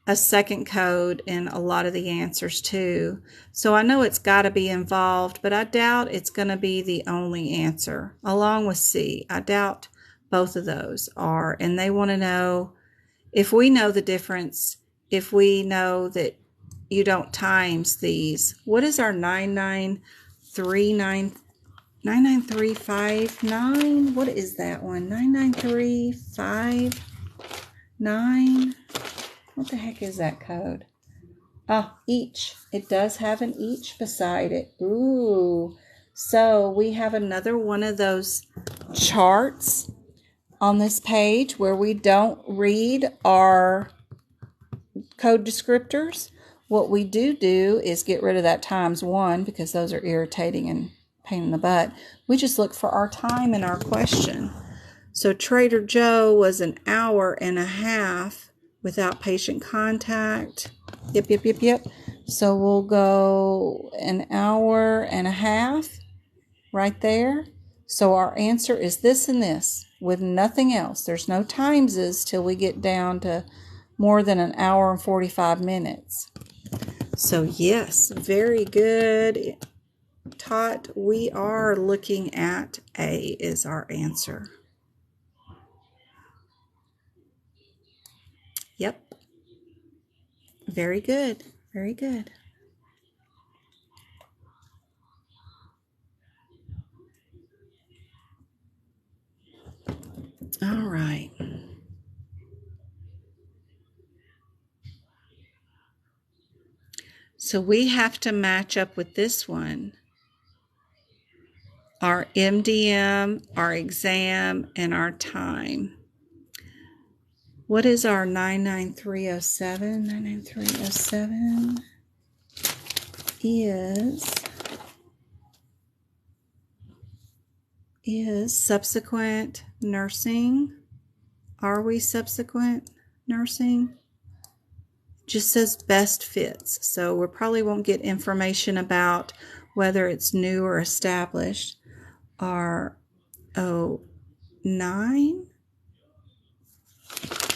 a second code in a lot of the answers too. So I know it's got to be involved, but I doubt it's going to be the only answer, along with C. I doubt both of those are. And they want to know if we know the difference, if we know that you don't times these. What is our 99359? What is that one? 99359. What the heck is that code? Oh, each. It does have an each beside it. Ooh. So we have another one of those charts on this page where we don't read our code descriptors. What we do is get rid of that ×1 because those are irritating and pain in the butt. We just look for our time in our question. So Trader Joe was an hour and a half without patient contact. Yep. So we'll go an hour and a half right there. So our answer is this and this with nothing else. There's no timeses till we get down to more than an hour and 45 minutes. So yes, very good. Tot, we are looking at A is our answer. Yep. Very good. Very good. All right. So we have to match up with this one. Our MDM, our exam, and our time. What is our 99307? 99307. is subsequent nursing. Are we subsequent nursing? Just says best fits. So we probably won't get information about whether it's new or established. Our 09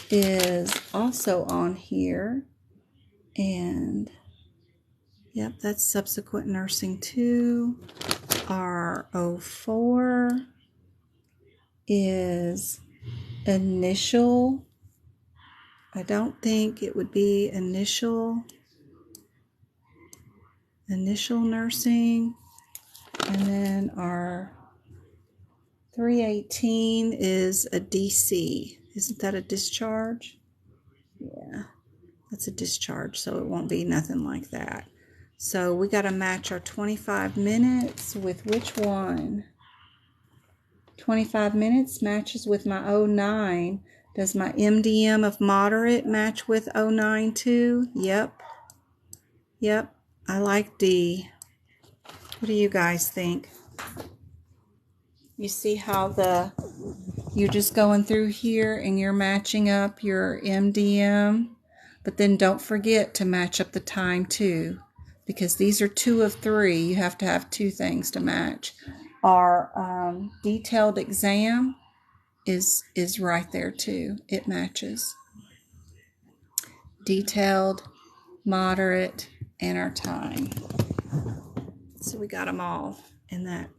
is also on here. And yep, that's subsequent nursing too. Our 04 is initial. I don't think it would be initial nursing. And then our 318 is a DC. Isn't that a discharge? Yeah, that's a discharge, so it won't be nothing like that. So we got to match our 25 minutes with which one? 25 minutes matches with my 09. Does my MDM of moderate match with 09 too? Yep. I like D. What do you guys think? You see how you're just going through here and you're matching up your MDM, but then don't forget to match up the time too, because these are 2 of 3. You have to have 2 things to match. Our detailed exam is right there too. It matches. Detailed, moderate, and our time. So we got them all in that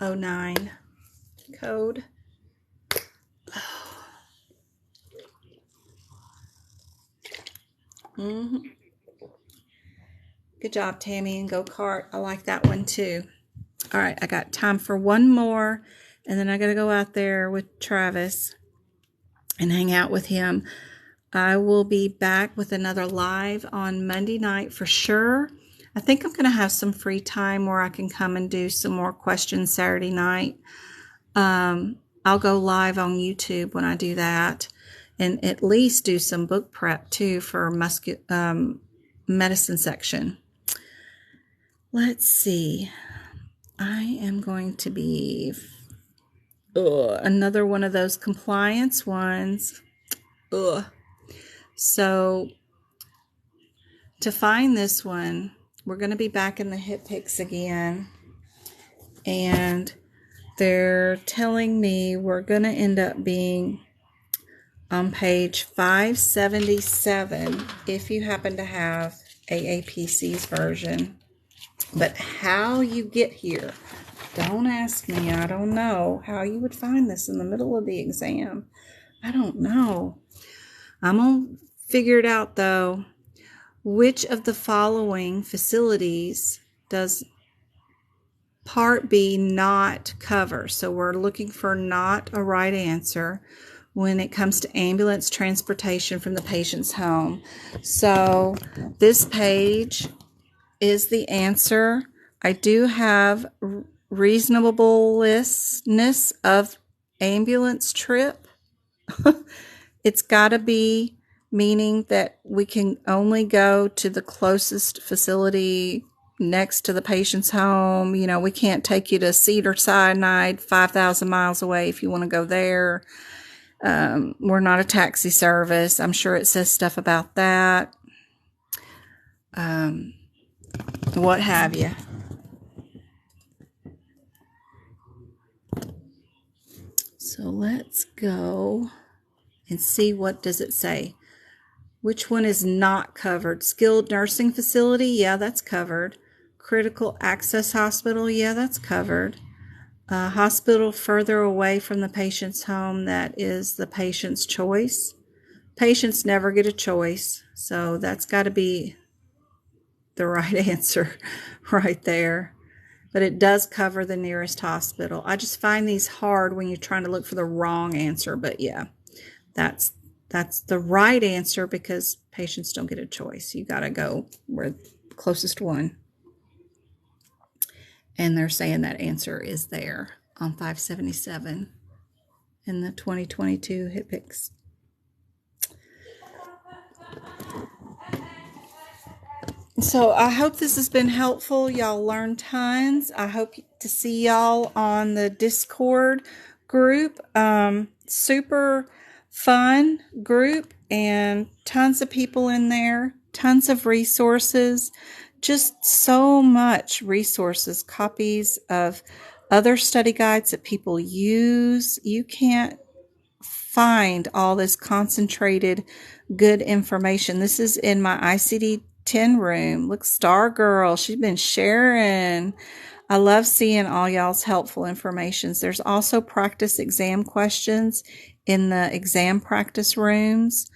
09 code. Good job, Tammy and Go-Kart. I like that one too. All right, I got time for one more, and then I got to go out there with Travis and hang out with him. I will be back with another live on Monday night for sure. I think I'm going to have some free time where I can come and do some more questions Saturday night. I'll go live on YouTube when I do that, and at least do some book prep too for medicine section. Let's see. I am going to be another one of those compliance ones. So to find this one, we're going to be back in the HitPix again, and they're telling me we're going to end up being on page 577 if you happen to have AAPC's version. But how you get here, don't ask me. I don't know how you would find this in the middle of the exam. I don't know. I'm going to figure it out though. Which of the following facilities does Part B not cover? So we're looking for not a right answer when it comes to ambulance transportation from the patient's home. So this page is the answer. I do have reasonableness of ambulance trip. It's got to be meaning that we can only go to the closest facility next to the patient's home. You know, we can't take you to Cedars-Sinai, 5,000 miles away if you want to go there. We're not a taxi service. I'm sure it says stuff about that. What have you. So let's go and see, what does it say. Which one is not covered? Skilled nursing facility? Yeah, that's covered. Critical access hospital? Yeah, that's covered. Hospital further away from the patient's home? That is the patient's choice. Patients never get a choice, so that's got to be the right answer right there. But it does cover the nearest hospital. I just find these hard when you're trying to look for the wrong answer, but yeah, that's the right answer because patients don't get a choice. You got to go where the closest one. And they're saying that answer is there on 577 in the 2022 HitPix. So I hope this has been helpful. Y'all learned tons. I hope to see y'all on the Discord group. Super fun group and tons of people in there, tons of resources, just so much resources, copies of other study guides that people use. You can't find all this concentrated good information. This is in my ICD 10 room. Look, Star Girl, she's been sharing. I love seeing all y'all's helpful informations. There's also practice exam questions in the exam practice rooms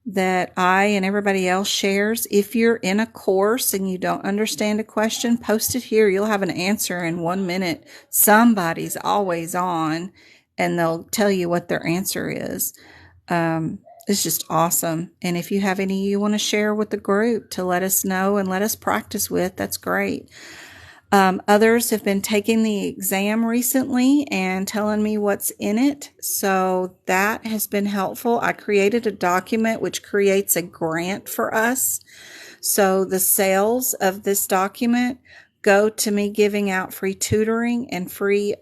that I and everybody else shares. If you're in a course and you don't understand a question, post it here. You'll have an answer in 1 minute. Somebody's always on and they'll tell you what their answer is. It's just awesome. And if you have any you want to share with the group to let us know and let us practice with, that's great. Others have been taking the exam recently and telling me what's in it. So that has been helpful. I created a document which creates a grant for us. So the sales of this document go to me giving out free tutoring and free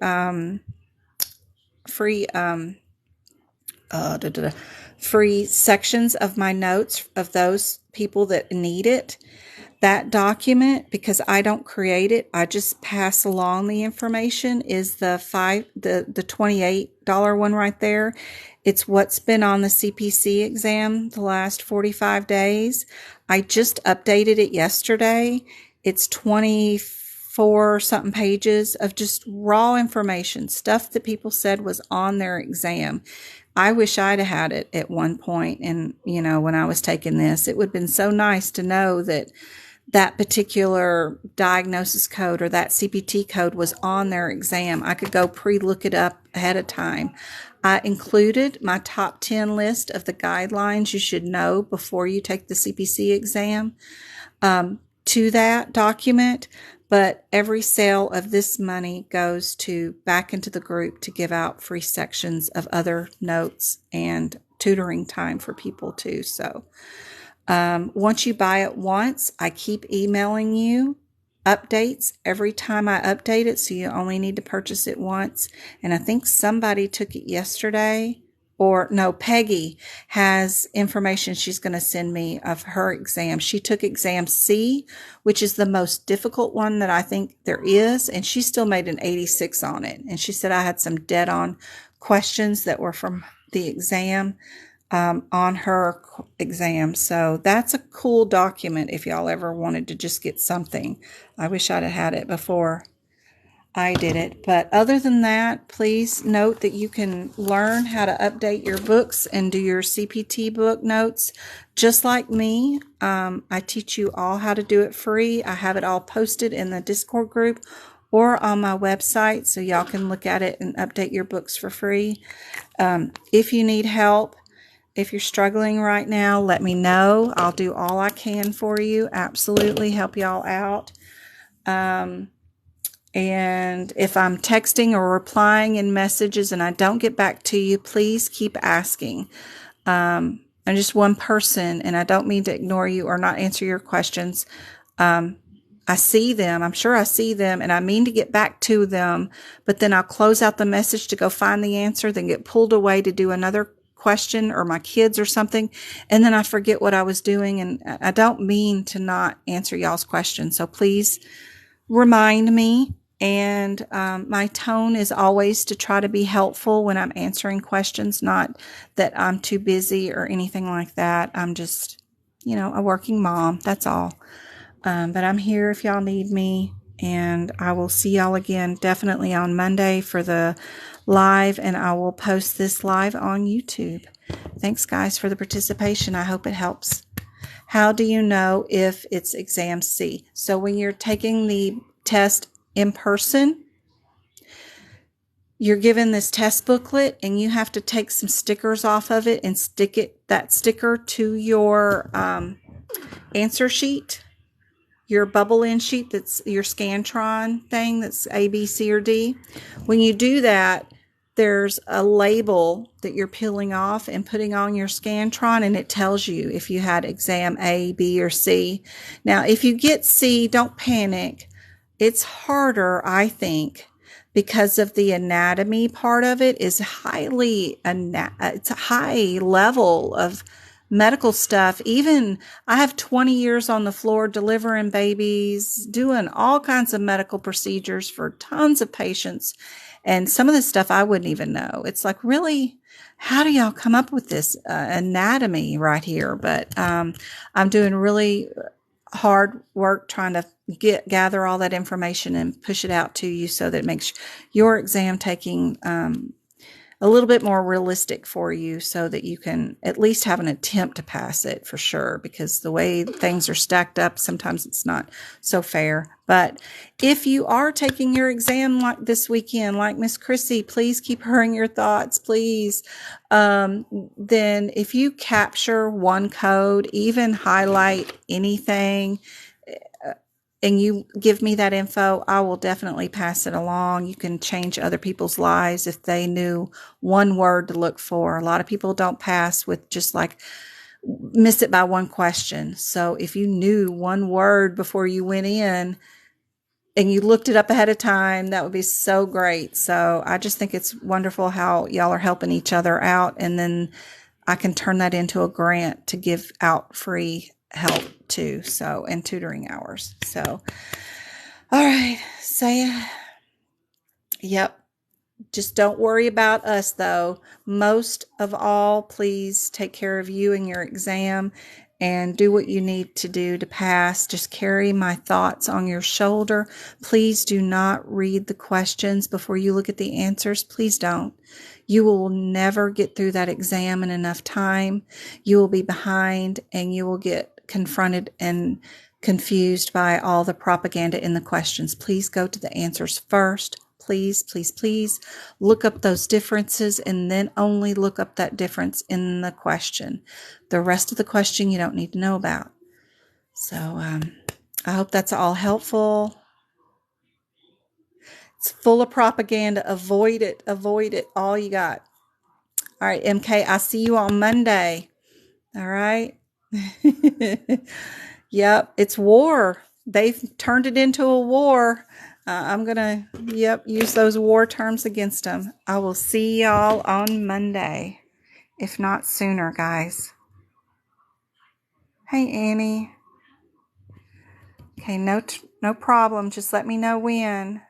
sections of my notes of those people that need it. That document, because I don't create it, I just pass along the information, is the $28 one right there. It's what's been on the CPC exam the last 45 days. I just updated it yesterday. It's 24 something pages of just raw information, stuff that people said was on their exam. I wish I'd had it at one point. And, when I was taking this, it would have been so nice to know that that particular diagnosis code or that CPT code was on their exam. I could go pre-look it up ahead of time. I included my top 10 list of the guidelines you should know before you take the CPC exam to that document. But every sale of this money goes back into the group to give out free sections of other notes and tutoring time for people too. So once you buy it once, I keep emailing you updates every time I update it. So you only need to purchase it once. And I think somebody took it yesterday, or no, Peggy has information she's going to send me of her exam. She took exam C, which is the most difficult one that I think there is. And she still made an 86 on it. And she said I had some dead on questions that were from the exam on her exam. So that's a cool document if y'all ever wanted to just get something. I wish I'd have had it before I did it. But other than that, please note that you can learn how to update your books and do your CPT book notes just like me. I teach you all how to do it free. I have it all posted in the Discord group or on my website so y'all can look at it and update your books for free. If you need help, if you're struggling right now, let me know. I'll do all I can for you. Absolutely help y'all out. And if I'm texting or replying in messages and I don't get back to you, please keep asking. I'm just one person and I don't mean to ignore you or not answer your questions. I see them. I'm sure I see them and I mean to get back to them, but then I'll close out the message to go find the answer, then get pulled away to do another question or my kids or something. And then I forget what I was doing. And I don't mean to not answer y'all's questions. So please remind me. And my tone is always to try to be helpful when I'm answering questions, not that I'm too busy or anything like that. I'm just, a working mom. That's all. But I'm here if y'all need me. And I will see y'all again definitely on Monday for the live, and I will post this live on YouTube. Thanks, guys, for the participation. I hope it helps. How do you know if it's exam C? So when you're taking the test in person, you're given this test booklet and you have to take some stickers off of it and stick that sticker to your answer sheet. Your bubble in sheet, that's your Scantron thing, that's A, B, C, or D. When you do that, there's a label that you're peeling off and putting on your Scantron, and it tells you if you had exam A, B, or C. Now, if you get C, don't panic. It's harder, I think, because of the anatomy part of it is it's a high level of medical stuff. Even I have 20 years on the floor delivering babies, doing all kinds of medical procedures for tons of patients. And some of the stuff I wouldn't even know. It's like, really, how do y'all come up with this anatomy right here? But I'm doing really hard work trying to gather all that information and push it out to you so that it makes your exam taking a little bit more realistic for you so that you can at least have an attempt to pass it for sure, because the way things are stacked up, sometimes it's not so fair. But if you are taking your exam like this weekend, like Miss Chrissy, please keep her in your thoughts, please. Then if you capture one code, even highlight anything, and you give me that info, I will definitely pass it along. You can change other people's lives if they knew one word to look for. A lot of people don't pass with just like miss it by one question. So if you knew one word before you went in and you looked it up ahead of time, that would be so great. So I just think it's wonderful how y'all are helping each other out. And then I can turn that into a grant to give out free help too. So, and tutoring hours. So, all right. Yep. Just don't worry about us though. Most of all, please take care of you and your exam and do what you need to do to pass. Just carry my thoughts on your shoulder. Please do not read the questions before you look at the answers. Please don't. You will never get through that exam in enough time. You will be behind and you will get confronted and confused by all the propaganda in the questions. Please go to the answers first. Please, please, please look up those differences and then only look up that difference in the question. The rest of the question you don't need to know about. So I hope that's all helpful. It's full of propaganda. Avoid it. Avoid it. All you got. All right, MK, I see you on Monday. All right. Yep, it's war. They've turned it into a war. I'm going to, use those war terms against them. I will see y'all on Monday, if not sooner, guys. Hey, Annie. Okay, no problem. Just let me know when.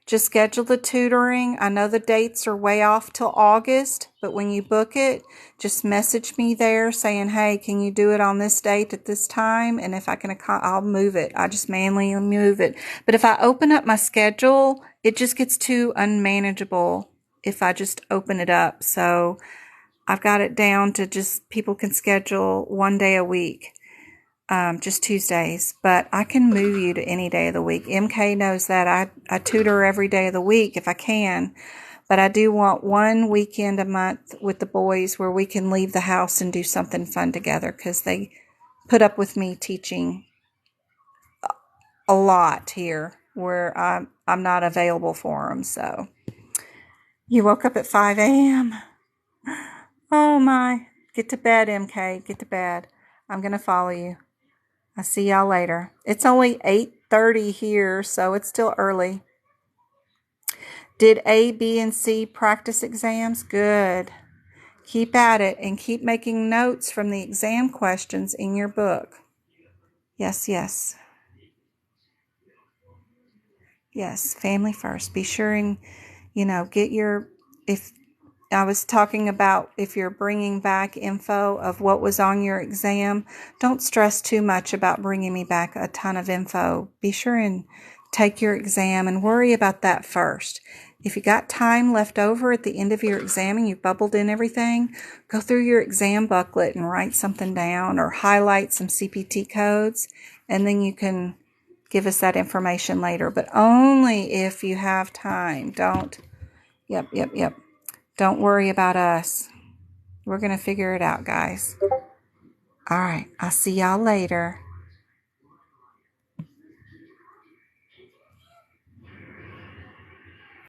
Just schedule the tutoring. I know the dates are way off till August, but when you book it, just message me there saying, hey, can you do it on this date at this time? And if I can, I'll move it. I just manually move it. But if I open up my schedule, it just gets too unmanageable if I just open it up. So I've got it down to just people can schedule one day a week. Just Tuesdays, but I can move you to any day of the week. MK knows that I tutor every day of the week if I can, but I do want one weekend a month with the boys where we can leave the house and do something fun together because they put up with me teaching a lot here where I'm not available for them. So you woke up at 5 a.m. Oh my, get to bed, MK, get to bed. I'm going to follow you. I'll see y'all later. It's only 8:30 here, so it's still early. Did A, B, and C practice exams? Good. Keep at it and keep making notes from the exam questions in your book. Yes, yes. Yes, family first. Be sure and, get if I was talking about if you're bringing back info of what was on your exam, don't stress too much about bringing me back a ton of info. Be sure and take your exam and worry about that first. If you got time left over at the end of your exam and you've bubbled in everything, go through your exam booklet and write something down or highlight some CPT codes, and then you can give us that information later, but only if you have time. Yep. Don't worry about us. We're going to figure it out, guys. All right. I'll see y'all later.